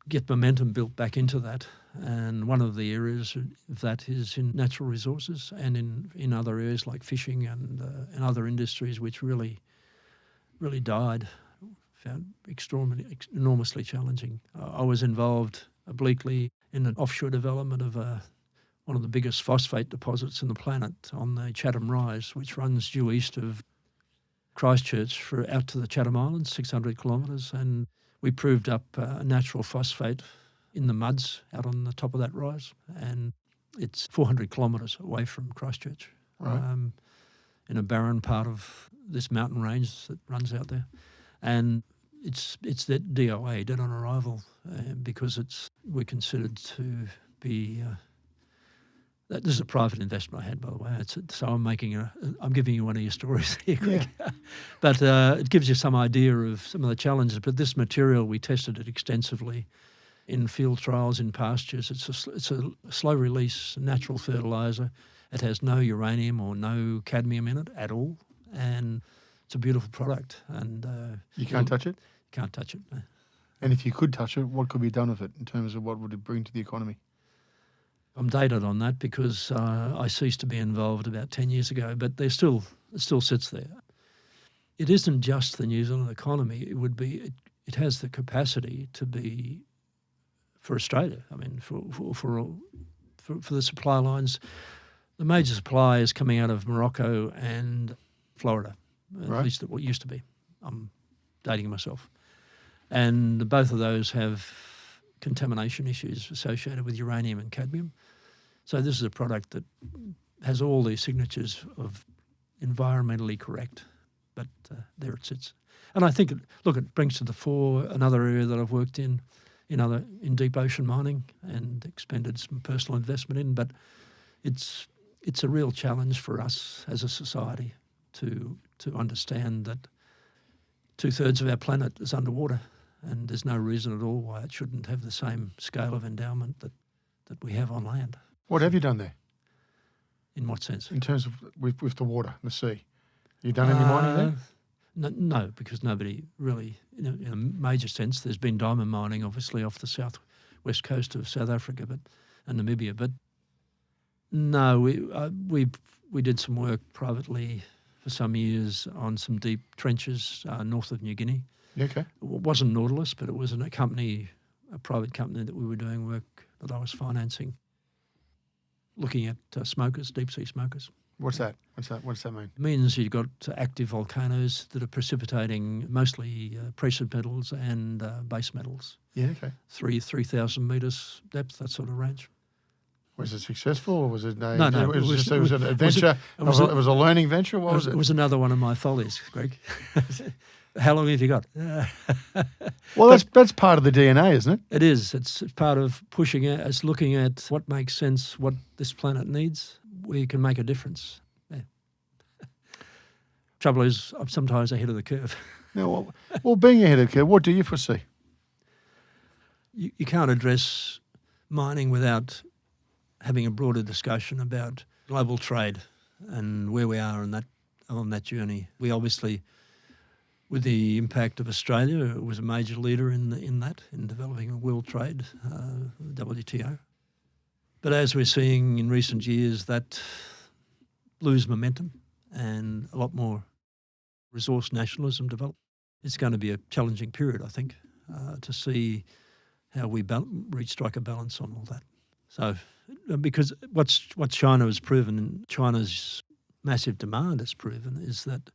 get momentum built back into that. And one of the areas of that is in natural resources and in other areas like fishing and other industries which really died, found enormously challenging. I was involved obliquely in an offshore development of one of the biggest phosphate deposits in the planet on the Chatham Rise, which runs due east of Christchurch out to the Chatham Islands, 600 kilometres, and we proved up a natural phosphate in the muds out on the top of that rise, and it's 400 kilometres away from Christchurch, Right. in a barren part of this mountain range that runs out there. And it's that DOA, dead on arrival, because we're considered to be. This is a private investment I had, by the way. So I'm giving you one of your stories here, Greg. Yeah. But it gives you some idea of some of the challenges. But this material, we tested it extensively in field trials in pastures. It's a slow release natural fertiliser. It has no uranium or no cadmium in it at all, and it's a beautiful product. And You can't touch it? Can't touch it, no. And if you could touch it, what could be done with it in terms of what would it bring to the economy? I'm dated on that because I ceased to be involved about 10 years ago, but it still sits there. It isn't just the New Zealand economy. It has the capacity to be for Australia. I mean, for the supply lines, the major supply is coming out of Morocco and Florida, at least what used to be. I'm dating myself. And both of those have contamination issues associated with uranium and cadmium. So this is a product that has all these signatures of environmentally correct, but there it sits. And I think, it brings to the fore another area that I've worked in deep ocean mining and expended some personal investment in, but it's a real challenge for us as a society to understand that 2/3 of our planet is underwater. And there's no reason at all why it shouldn't have the same scale of endowment that we have on land. What have you done there? In what sense? In terms of with the water, the sea. You done any mining there? No, because nobody really, in a major sense, there's been diamond mining, obviously, off the southwest coast of South Africa and Namibia. But no, we did some work privately for some years on some deep trenches north of New Guinea. Okay. It wasn't Nautilus, but it was a private company that we were doing work that I was financing, looking at smokers, deep sea smokers. What's that? What does that mean? It means you've got active volcanoes that are precipitating mostly precious metals and base metals. Yeah, okay. 3,000 metres depth, that sort of range. Was it successful, or was it No, it was an adventure? It was a learning venture. What was it? It was another one of my follies, Greg. How long have you got? Well, that's part of the DNA, isn't it? It is. It's part of pushing it. It's looking at what makes sense, what this planet needs, where you can make a difference. Yeah. Trouble is, I'm sometimes ahead of the curve. No, well, being ahead of the curve, what do you foresee? You can't address mining without having a broader discussion about global trade and where we are on that journey. We obviously, with the impact of Australia, it was a major leader in developing a world trade, WTO. But as we're seeing in recent years, that lose momentum and a lot more resource nationalism develop. It's going to be a challenging period, I think, to see how we strike a balance on all that. So, because what China has proven, and China's massive demand has proven, is that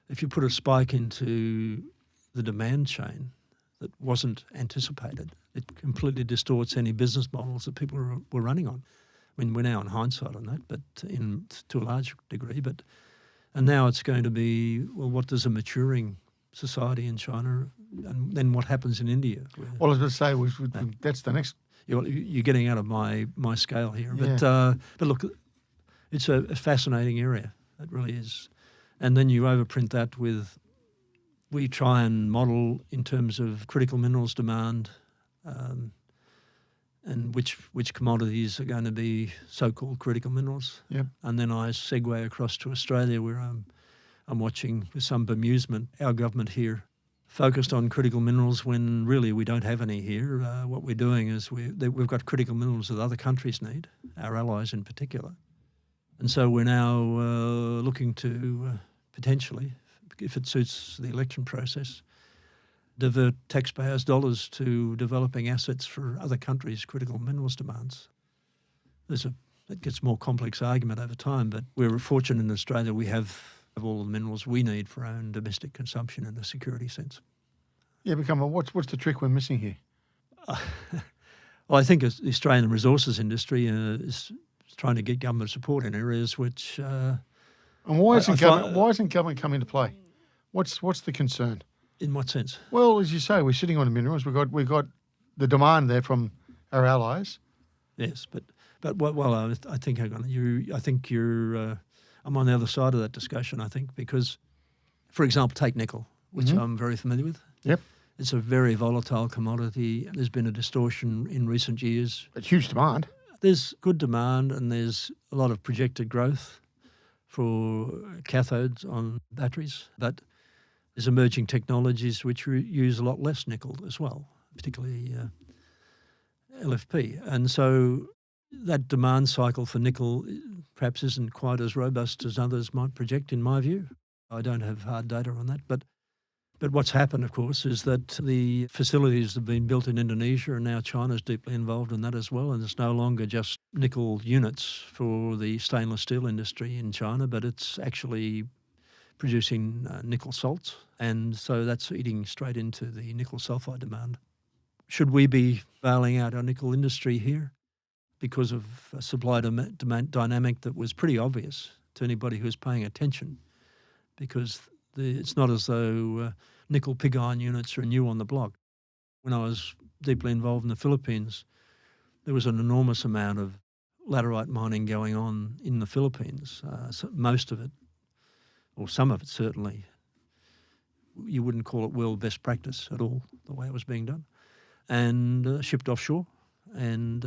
if you put a spike into the demand chain that wasn't anticipated, it completely distorts any business models that people were running on. I mean, we're now in hindsight on that, but to a large degree. And now it's going to be, well, what does a maturing society in China, and then what happens in India? Well, I was going to say, that's the next. You're getting out of my scale here, Yeah. But look, it's a fascinating area. It really is. And then you overprint that with, we try and model in terms of critical minerals demand, and which commodities are going to be so-called critical minerals. Yep. And then I segue across to Australia, where I'm watching with some bemusement our government here focused on critical minerals when really we don't have any here. What we're doing is we've got critical minerals that other countries need, our allies in particular. And so we're now looking to potentially, if it suits the election process, divert taxpayers' dollars to developing assets for other countries' critical minerals demands. It gets more complex argument over time, but we're fortunate in Australia we have all the minerals we need for our own domestic consumption in a security sense. Yeah, what's the trick we're missing here? Well, I think the Australian resources industry is trying to get government support in areas which. And why isn't government come into play? What's the concern? In what sense? Well, as you say, we're sitting on the minerals. We've got the demand there from our allies. Yes, but I think I'm on the other side of that discussion. I think because, for example, take nickel, which I'm very familiar with. Yep. It's a very volatile commodity. There's been a distortion in recent years. But huge demand. There's good demand and there's a lot of projected growth for cathodes on batteries, but there's emerging technologies which use a lot less nickel as well, particularly LFP. And so that demand cycle for nickel perhaps isn't quite as robust as others might project, in my view. I don't have hard data on that, but what's happened, of course, is that the facilities have been built in Indonesia and now China's deeply involved in that as well. And it's no longer just nickel units for the stainless steel industry in China, but it's actually producing nickel salts. And so that's eating straight into the nickel sulfide demand. Should we be bailing out our nickel industry here because of a supply-demand dynamic that was pretty obvious to anybody who's paying attention? Because it's not as though nickel pig iron units are new on the block. When I was deeply involved in the Philippines, there was an enormous amount of laterite mining going on in the Philippines. So most of it, or some of it certainly, you wouldn't call it world best practice at all, the way it was being done, and shipped offshore and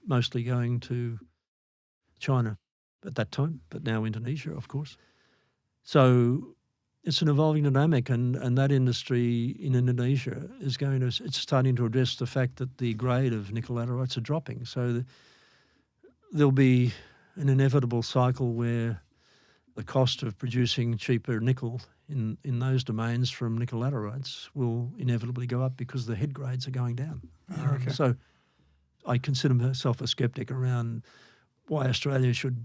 mostly going to China at that time, but now Indonesia, of course. So it's an evolving dynamic, and that industry in Indonesia it's starting to address the fact that the grade of nickel laterites are dropping. So there'll be an inevitable cycle where the cost of producing cheaper nickel in those domains from nickel laterites will inevitably go up because the head grades are going down. Okay. So I consider myself a skeptic around why Australia should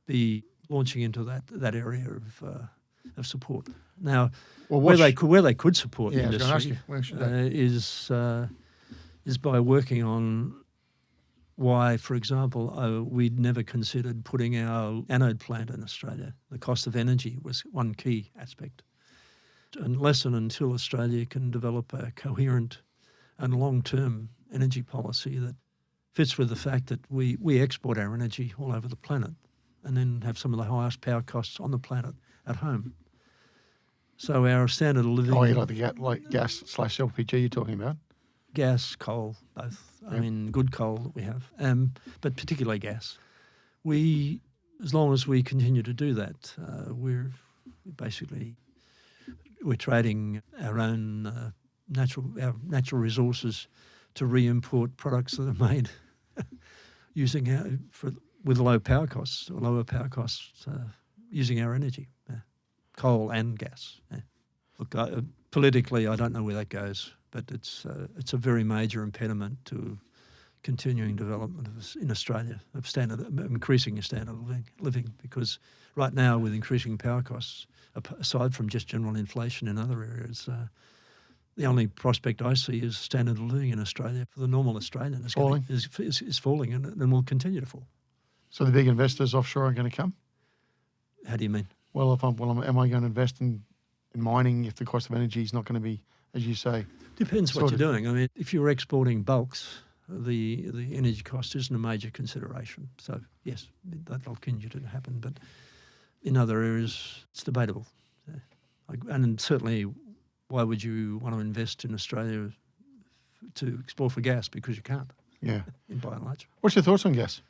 be launching into that area of support. Now, where they could support the industry is by working on why, for example, we'd never considered putting our anode plant in Australia. The cost of energy was one key aspect. Unless and until Australia can develop a coherent and long-term energy policy that fits with the fact that we export our energy all over the planet and then have some of the highest power costs on the planet at home. So our standard of living... Oh, you like gas/LPG you're talking about? Gas, coal, both. Yep. I mean, good coal that we have, but particularly gas. As long as we continue to do that, we're trading our own natural resources to re-import products that are made with lower power costs, using our energy, coal and gas. Yeah. Look, politically, I don't know where that goes, but it's a very major impediment to continuing development in Australia of increasing your standard of living. Because right now, with increasing power costs, aside from just general inflation in other areas, the only prospect I see is standard of living in Australia for the normal Australian is falling and will continue to fall. So the big investors offshore are going to come? How do you mean? Well, am I going to invest in mining if the cost of energy is not going to be, as you say? Depends what you're doing. I mean, if you're exporting bulks, the energy cost isn't a major consideration. So yes, that'll continue to happen. But in other areas, it's debatable. And certainly, why would you want to invest in Australia to explore for gas? Because you can't. Yeah. By and large. What's your thoughts on gas?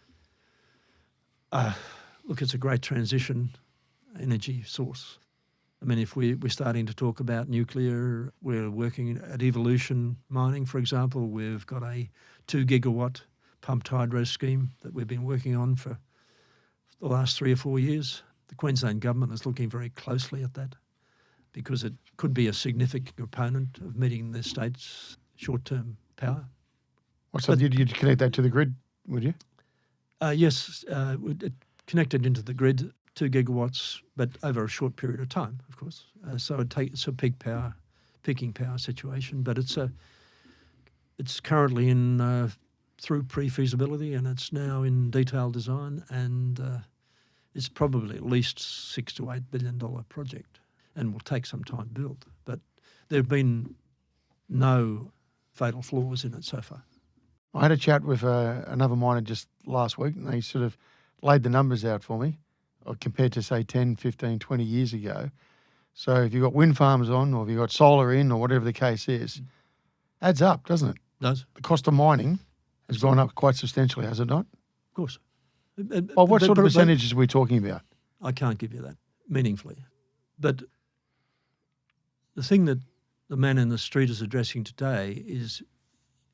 Look, it's a great transition energy source. I mean, if we're starting to talk about nuclear, we're working at Evolution Mining, for example. We've got a 2 gigawatt pumped hydro scheme that we've been working on for the last 3 or 4 years. The Queensland government is looking very closely at that because it could be a significant component of meeting the state's short-term power. You'd connect that to the grid, would you? Yes, it connected into the grid, 2 gigawatts, but over a short period of time, of course. So it's a peaking power situation, but it's currently in through pre-feasibility and it's now in detailed design, and it's probably at least $6 to $8 billion project and will take some time to build. But there have been no fatal flaws in it so far. I had a chat with another miner just last week, and they sort of laid the numbers out for me compared to, say, 10, 15, 20 years ago. So if you've got wind farms on or if you've got solar in or whatever the case is, adds up, doesn't it? Does. The cost of mining has gone up quite substantially, has it not? Of course. Well, what sort of percentages are we talking about? I can't give you that meaningfully. But the thing that the man in the street is addressing today is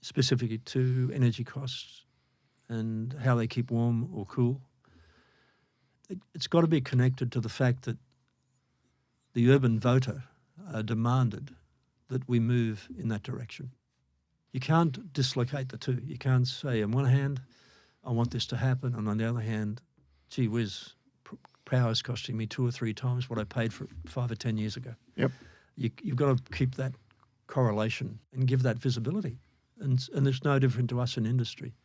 specific to energy costs and how they keep warm or cool. It's got to be connected to the fact that the urban voter demanded that we move in that direction. You can't dislocate the two. You can't say, on one hand, I want this to happen, and on the other hand, gee whiz, power is costing me 2 or 3 times what I paid for 5 or 10 years ago. Yep. You've got to keep that correlation and give that visibility. And it's no different to us in industry.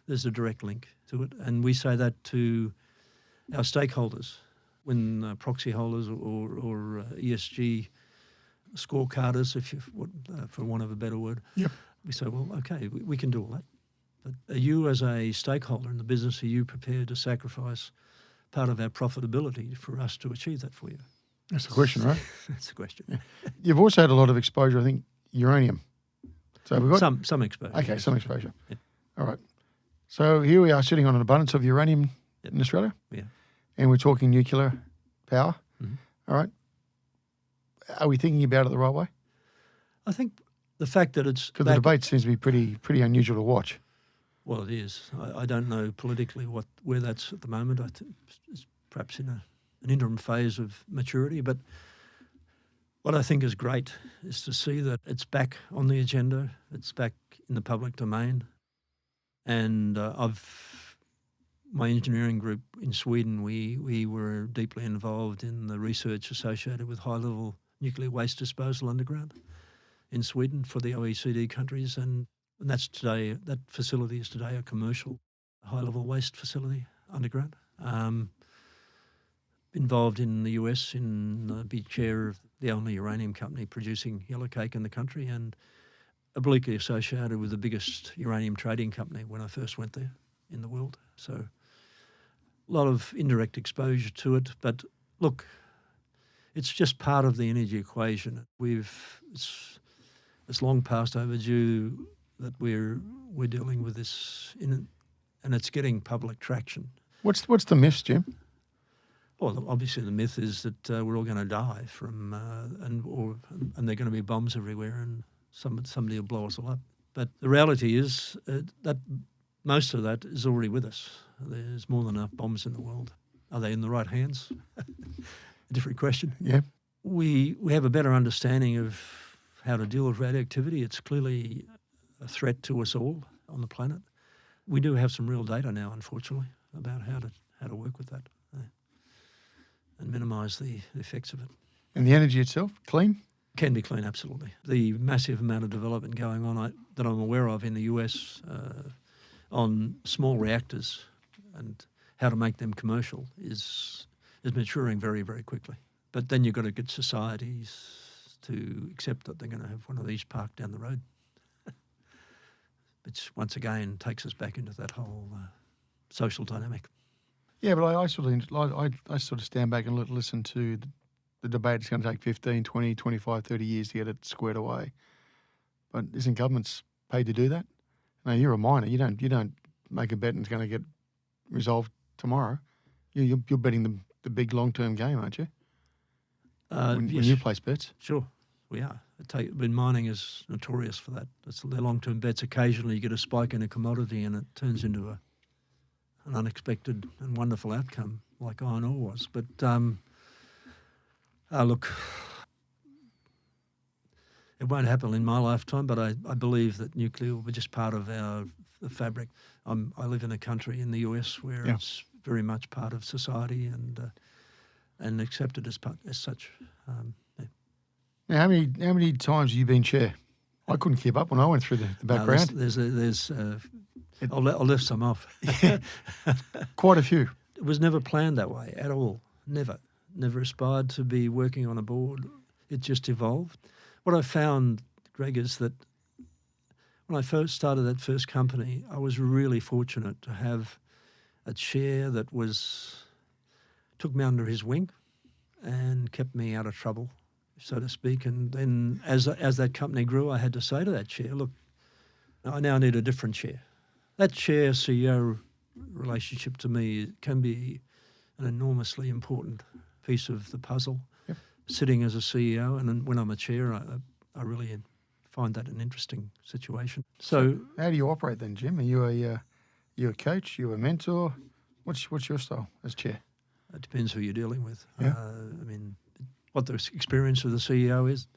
There's a direct link to it. And we say that to our stakeholders when proxy holders or ESG scorecarders, if you for want of a better word. Yep. We say, well, okay, we can do all that. But are you as a stakeholder in the business, are you prepared to sacrifice part of our profitability for us to achieve that for you? That's the question, right? That's the question. Yeah. You've also had a lot of exposure, I think, uranium. So we've got some exposure. Okay, yes. some exposure. Yep. All right. So here we are sitting on an abundance of uranium in Australia. Yeah. And we're talking nuclear power. Mm-hmm. All right. Are we thinking about it the right way? I think the fact that it's because the debate seems to be pretty unusual to watch. Well, it is. I don't know politically where that's at the moment. I think it's perhaps in an interim phase of maturity. But what I think is great is to see that it's back on the agenda. It's back in the public domain. And my engineering group in Sweden, we were deeply involved in the research associated with high-level nuclear waste disposal underground in Sweden for the OECD countries, and that's today. That facility is today a commercial high-level waste facility underground. Involved in the US in be chair of the only uranium company producing yellowcake in the country, and obliquely associated with the biggest uranium trading company when I first went there in the world. So a lot of indirect exposure to it, but look, it's just part of the energy equation. It's long past overdue that we're dealing with this, and it's getting public traction. What's the myth, Jim? Well, obviously the myth is that we're all going to die from, and there are going to be bombs everywhere, and somebody will blow us all up. But the reality is that most of that is already with us. There's more than enough bombs in the world. Are they in the right hands? A different question. Yeah. We have a better understanding of how to deal with radioactivity. It's clearly a threat to us all on the planet. We do have some real data now, unfortunately, about how to work with that and minimise the effects of it. And the energy itself, clean? Can be clean, absolutely. The massive amount of development going on that I'm aware of in the US on small reactors and how to make them commercial is maturing very, very quickly. But then you've got to get societies to accept that they're going to have one of these parked down the road. Which, once again, takes us back into that whole social dynamic. Yeah, but I sort of stand back and listen to the debate. It's going to take 15, 20, 25, 30 years to get it squared away. But isn't governments paid to do that? No, you're a miner. You don't make a bet and it's going to get resolved tomorrow. You're betting the big long-term game, aren't you? When you place bets. Sure, we are. Mining is notorious for that. They're long-term bets. Occasionally you get a spike in a commodity and it turns into an unexpected and wonderful outcome like iron ore was. But look, it won't happen in my lifetime, but I believe that nuclear will be just part of the fabric. I live in a country in the US where it's very much part of society and accepted as such. Now, how many times have you been chair? I couldn't keep up when I went through the background. There's I'll lift some off. Quite a few. It was never planned that way at all. Never aspired to be working on a board. It just evolved. What I found, Greg, is that when I first started that first company, I was really fortunate to have a chair that took me under his wing and kept me out of trouble, so to speak. And then as that company grew, I had to say to that chair, look, I now need a different chair. That chair-CEO relationship to me can be an enormously important piece of the puzzle. Yep. Sitting as a CEO, and then when I'm a chair, I really find that an interesting situation. So how do you operate then, Jim? Are you a coach? You a mentor? What's your style as chair? it depends who you're dealing with. Yeah. I mean, what the experience of the CEO is,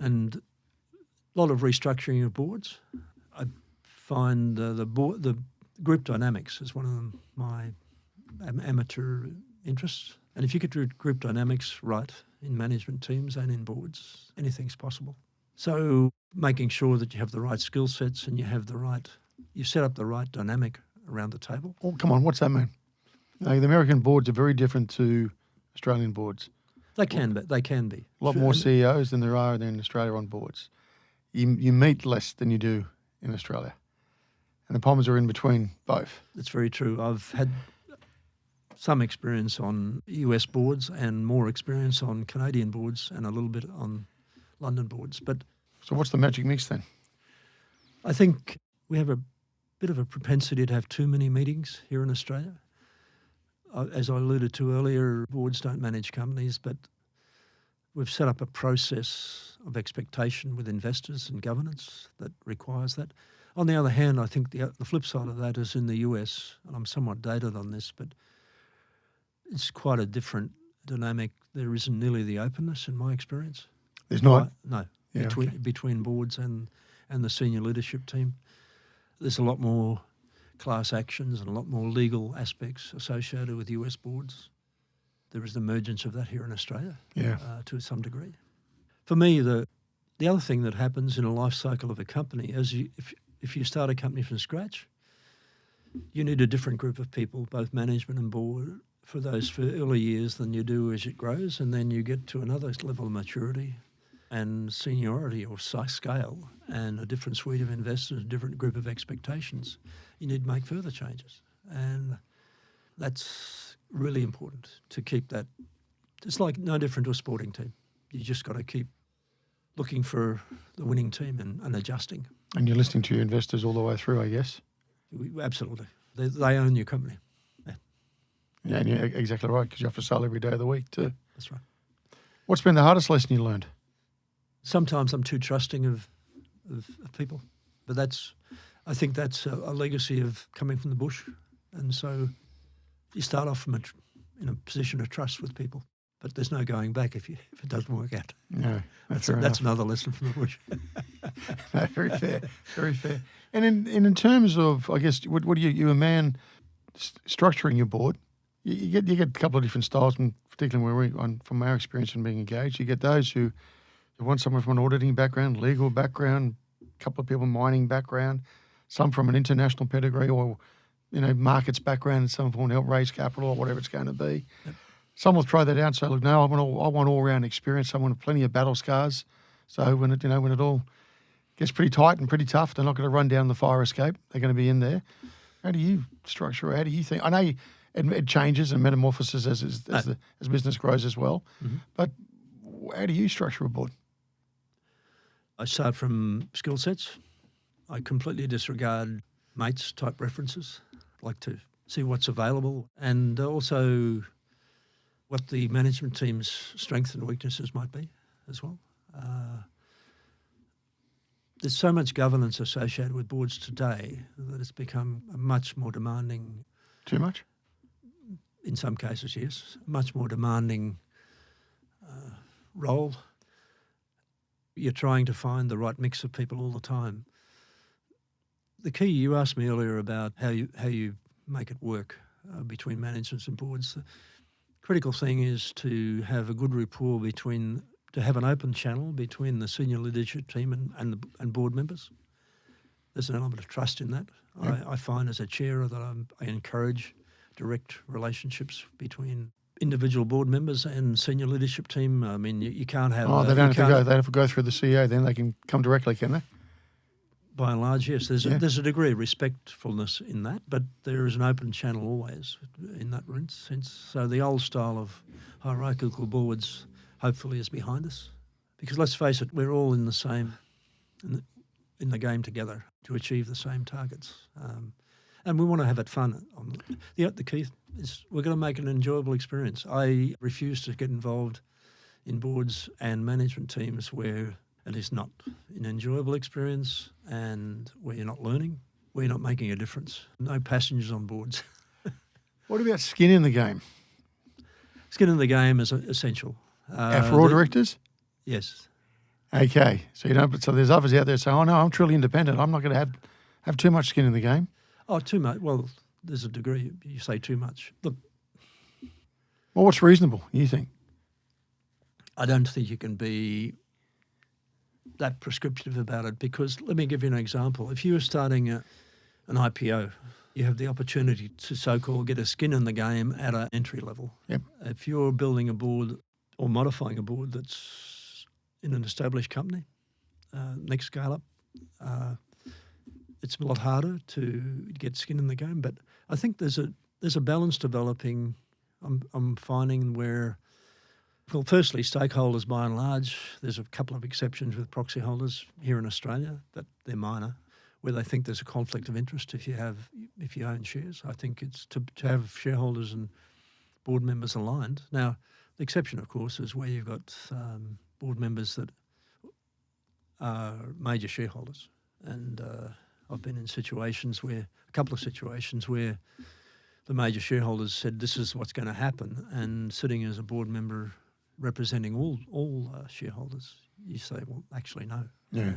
and a lot of restructuring of boards. I find the group dynamics is one of my amateur interests. And if you get group dynamics right in management teams and in boards, anything's possible. So making sure that you have the right skill sets and you set up the right dynamic around the table. Oh, come on, what's that mean? The American boards are very different to Australian boards. They can be. A lot more CEOs than there are in Australia on boards. You meet less than you do in Australia. And the problems are in between both. That's very true. I've had some experience on US boards and more experience on Canadian boards and a little bit on London boards. So what's the magic mix then? I think we have a bit of a propensity to have too many meetings here in Australia. As I alluded to earlier, boards don't manage companies, but we've set up a process of expectation with investors and governance that requires that. On the other hand, I think the flip side of that is in the US, and I'm somewhat dated on this, but it's quite a different dynamic. There isn't nearly the openness in my experience. There's not? No. Yeah, between boards and the senior leadership team. There's a lot more class actions and a lot more legal aspects associated with US boards. There is the emergence of that here in Australia to some degree. For me, the other thing that happens in a life cycle of a company is if you start a company from scratch, you need a different group of people, both management and board, for early years than you do as it grows, and then you get to another level of maturity and seniority or scale and a different suite of investors, a different group of expectations. You need to make further changes. And that's really important to keep that. It's like no different to a sporting team. You just got to keep looking for the winning team and adjusting. And you're listening to your investors all the way through, I guess? Absolutely. They own your company. Yeah, and you're exactly right, because you have to sell every day of the week too. That's right. What's been the hardest lesson you learned? Sometimes I'm too trusting of people, but I think that's a legacy of coming from the bush. And so you start off in a position of trust with people, but there's no going back if it doesn't work out. No, that's another lesson from the bush. No, very fair, very fair. And in terms of, I guess, what are you're a man structuring your board. You get a couple of different styles, and particularly from our experience in being engaged, you get those who want someone from an auditing background, legal background, a couple of people mining background, some from an international pedigree or markets background, and some want to help raise capital or whatever it's going to be. Yep. Some will throw that out and say, look, no, I want all round experience. I want plenty of battle scars. So when it all gets pretty tight and pretty tough, they're not going to run down the fire escape. They're going to be in there. How do you structure? How do you think? I know it changes and metamorphoses as business grows as well. Mm-hmm. But how do you structure a board? I start from skill sets. I completely disregard mates type references. I like to see what's available and also what the management team's strengths and weaknesses might be as well. There's so much governance associated with boards today that it's become a much more demanding. Too much? In some cases, yes. Much more demanding role. You're trying to find the right mix of people all the time. The key, you asked me earlier about how you make it work between managements and boards. The critical thing is to have a good rapport to have an open channel between the senior leadership team and board members, There's an element of trust in that. I find as a chair that I encourage direct relationships between individual board members and senior leadership team. I mean, you can't have... They don't have to go. They have to go through the CEO. Then they can come directly, can they? By and large, yes. There's a degree of respectfulness in that, but there is an open channel always in that sense. So the old style of hierarchical boards hopefully is behind us. Because let's face it, we're all in the same... in the game together to achieve the same targets. And we want to have it fun. The key is we're going to make it an enjoyable experience. I refuse to get involved in boards and management teams where it is not an enjoyable experience and where you're not learning, where you're not making a difference. No passengers on boards. What about skin in the game? Skin in the game is essential. For all directors? Yes. Okay, so you don't. So there's others out there saying, "Oh no, I'm truly independent. I'm not going to have too much skin in the game." Oh, too much. Well, there's a degree. You say too much. Look. Well, what's reasonable? You think? I don't think you can be that prescriptive about it because let me give you an example. If you were starting an IPO, you have the opportunity to so-called get a skin in the game at an entry level. Yep. If you're building a board or modifying a board that's in an established company, next scale up, it's a lot harder to get skin in the game. But I think there's a balance developing. I'm finding where, well, firstly, stakeholders by and large. There's a couple of exceptions with proxy holders here in Australia, but they're minor, where they think there's a conflict of interest if you own shares. I think it's to have shareholders and board members aligned. Now, the exception, of course, is where you've got board members that are major shareholders. And I've been in a couple of situations where the major shareholders said this is what's going to happen, and sitting as a board member representing all shareholders, you say, well, actually, no. Yeah.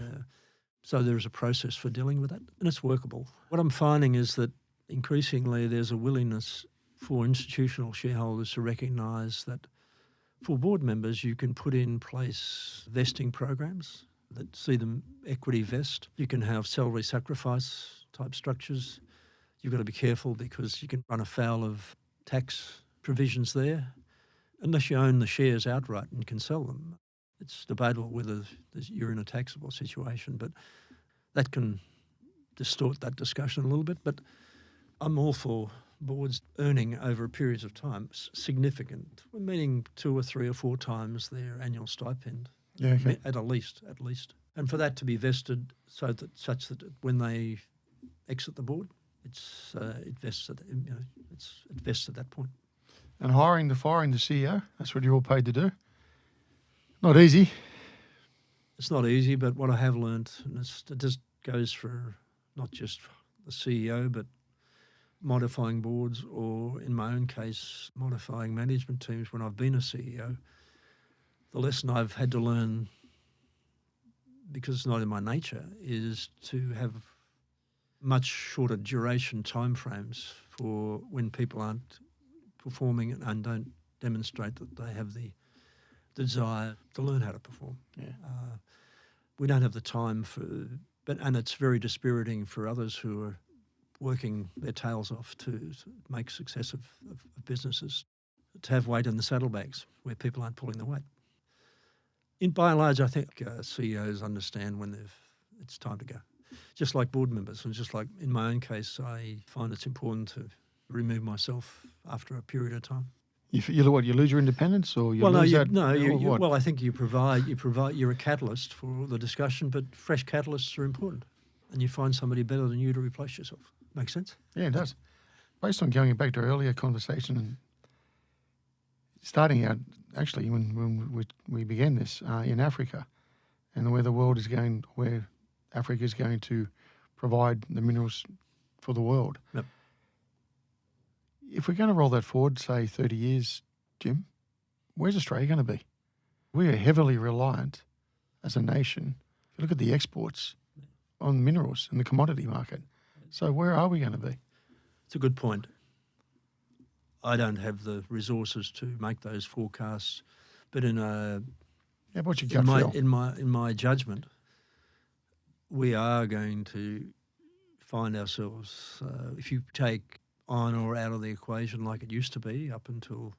So there is a process for dealing with that, and it's workable. What I'm finding is that increasingly there's a willingness for institutional shareholders to recognise that for board members, you can put in place vesting programs that see them equity vest. You can have salary sacrifice type structures. You've got to be careful because you can run afoul of tax provisions there. Unless you own the shares outright and can sell them, it's debatable whether you're in a taxable situation, but that can distort that discussion a little bit. But I'm all for boards earning over periods of time significant, meaning 2 or 3 or 4 times their annual stipend. Yeah, okay. At least, and for that to be vested such that when they exit the board, it vests at that point. And firing the CEO, that's what you're all paid to do. Not easy. It's not easy, but what I have learned, and it just goes for not just the CEO, but modifying boards or, in my own case, modifying management teams when I've been a CEO, the lesson I've had to learn, because it's not in my nature, is to have much shorter duration timeframes for when people aren't performing and don't demonstrate that they have the desire to learn how to perform. Yeah. We don't have the time and it's very dispiriting for others who are working their tails off to make success of businesses, to have weight in the saddlebags where people aren't pulling the weight. By and large, I think CEOs understand when it's time to go. Just like board members, and just like in my own case, I find it's important to remove myself after a period of time. You lose your independence, or lose that? Well, I think you provide. You're a catalyst for the discussion, but fresh catalysts are important, and you find somebody better than you to replace yourself. Make sense? Yeah, it does. Based on going back to our earlier conversation and starting out, actually, when we began this in Africa, and where the world is going, where Africa is going to provide the minerals for the world. Yep. If we're going to roll that forward, say 30 years, Jim, where's Australia going to be? We are heavily reliant as a nation. If you look at the exports on minerals in the commodity market. So where are we going to be? It's a good point. I don't have the resources to make those forecasts, but what's your gut feel? In my judgment, we are going to find ourselves, if you take iron ore out of the equation like it used to be up until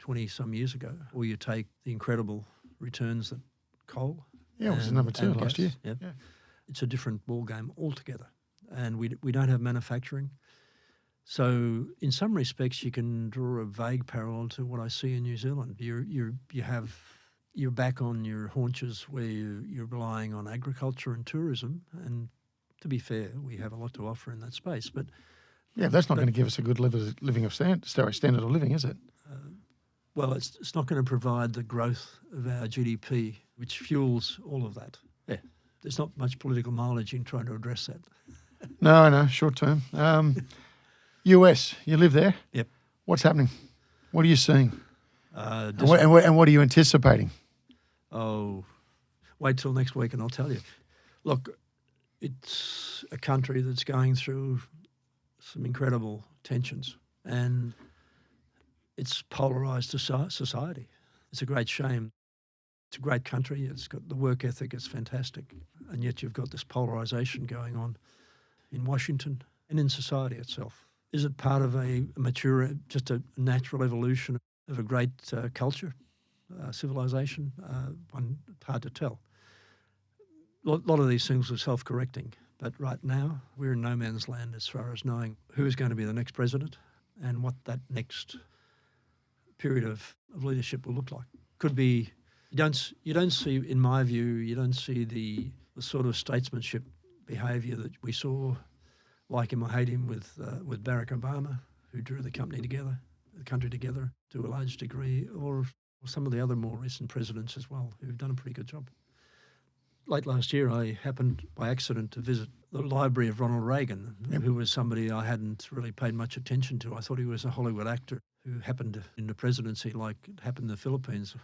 20-some years ago, or you take the incredible returns that coal. Yeah, it was number 2 last year. Yeah. Yeah. It's a different ballgame altogether. And we don't have manufacturing. So in some respects, you can draw a vague parallel to what I see in New Zealand. You're back on your haunches where you're relying on agriculture and tourism. And to be fair, we have a lot to offer in that space. But Yeah, that's not going to give us a good standard of living, is it? well, it's not going to provide the growth of our GDP, which fuels all of that. Yeah, there's not much political mileage in trying to address that. No, short term. US, you live there? Yep. What's happening? What are you seeing? Uh, And what are you anticipating? Oh, wait till next week and I'll tell you. Look, it's a country that's going through some incredible tensions and it's polarised society. It's a great shame. It's a great country. It's got the work ethic. It's fantastic. And yet you've got this polarisation going on in Washington and in society itself. Is it part of a mature, just a natural evolution of a great culture, civilization? It's hard to tell. A lot of these things are self-correcting, but right now we're in no man's land as far as knowing who is going to be the next president and what that next period of leadership will look like. Could be, you don't see, in my view, you don't see the sort of statesmanship behaviour that we saw, like him or hate him, with Barack Obama, who drew the country together to a large degree, or some of the other more recent presidents as well, who've done a pretty good job. Late last year, I happened by accident to visit the library of Ronald Reagan, who was somebody I hadn't really paid much attention to. I thought he was a Hollywood actor who happened in the presidency, like it happened in the Philippines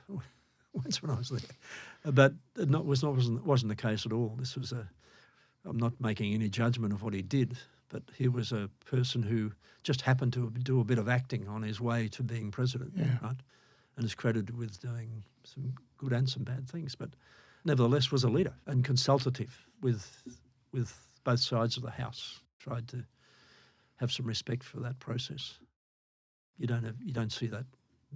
once when I was there. But it wasn't the case at all. This was I'm not making any judgment of what he did, but he was a person who just happened to do a bit of acting on his way to being president, right? And is credited with doing some good and some bad things, but nevertheless was a leader and consultative with both sides of the house. Tried to have some respect for that process. You don't see that.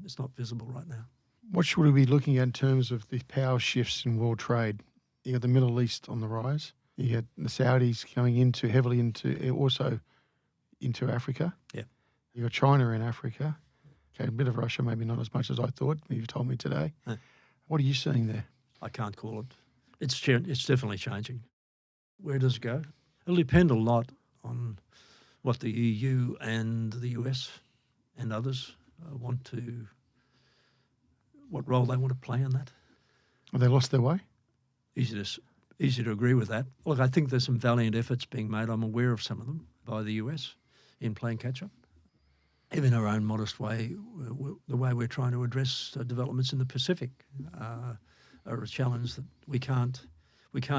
It's not visible right now. What should we be looking at in terms of the power shifts in world trade? You got the Middle East on the rise. You got the Saudis going heavily into Africa. Yeah. You got China in Africa. Okay, a bit of Russia, maybe not as much as I thought. You've told me today. No. What are you seeing there? I can't call it. It's definitely changing. Where does it go? It'll depend a lot on what the EU and the US and others what role they want to play in that. Have they lost their way? Easy to agree with that. Look, I think there's some valiant efforts being made. I'm aware of some of them by the US in playing catch-up. Even in our own modest way, the way we're trying to address developments in the Pacific are a challenge that we can't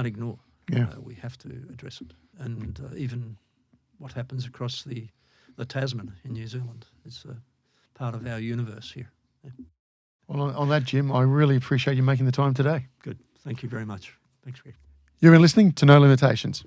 ignore. Yeah. We have to address it. And even what happens across the Tasman in New Zealand, it's a part of our universe here. Yeah. Well, on that, Jim, I really appreciate you making the time today. Good. Thank you very much. Thanks, Greg. You've been listening to No Limitations.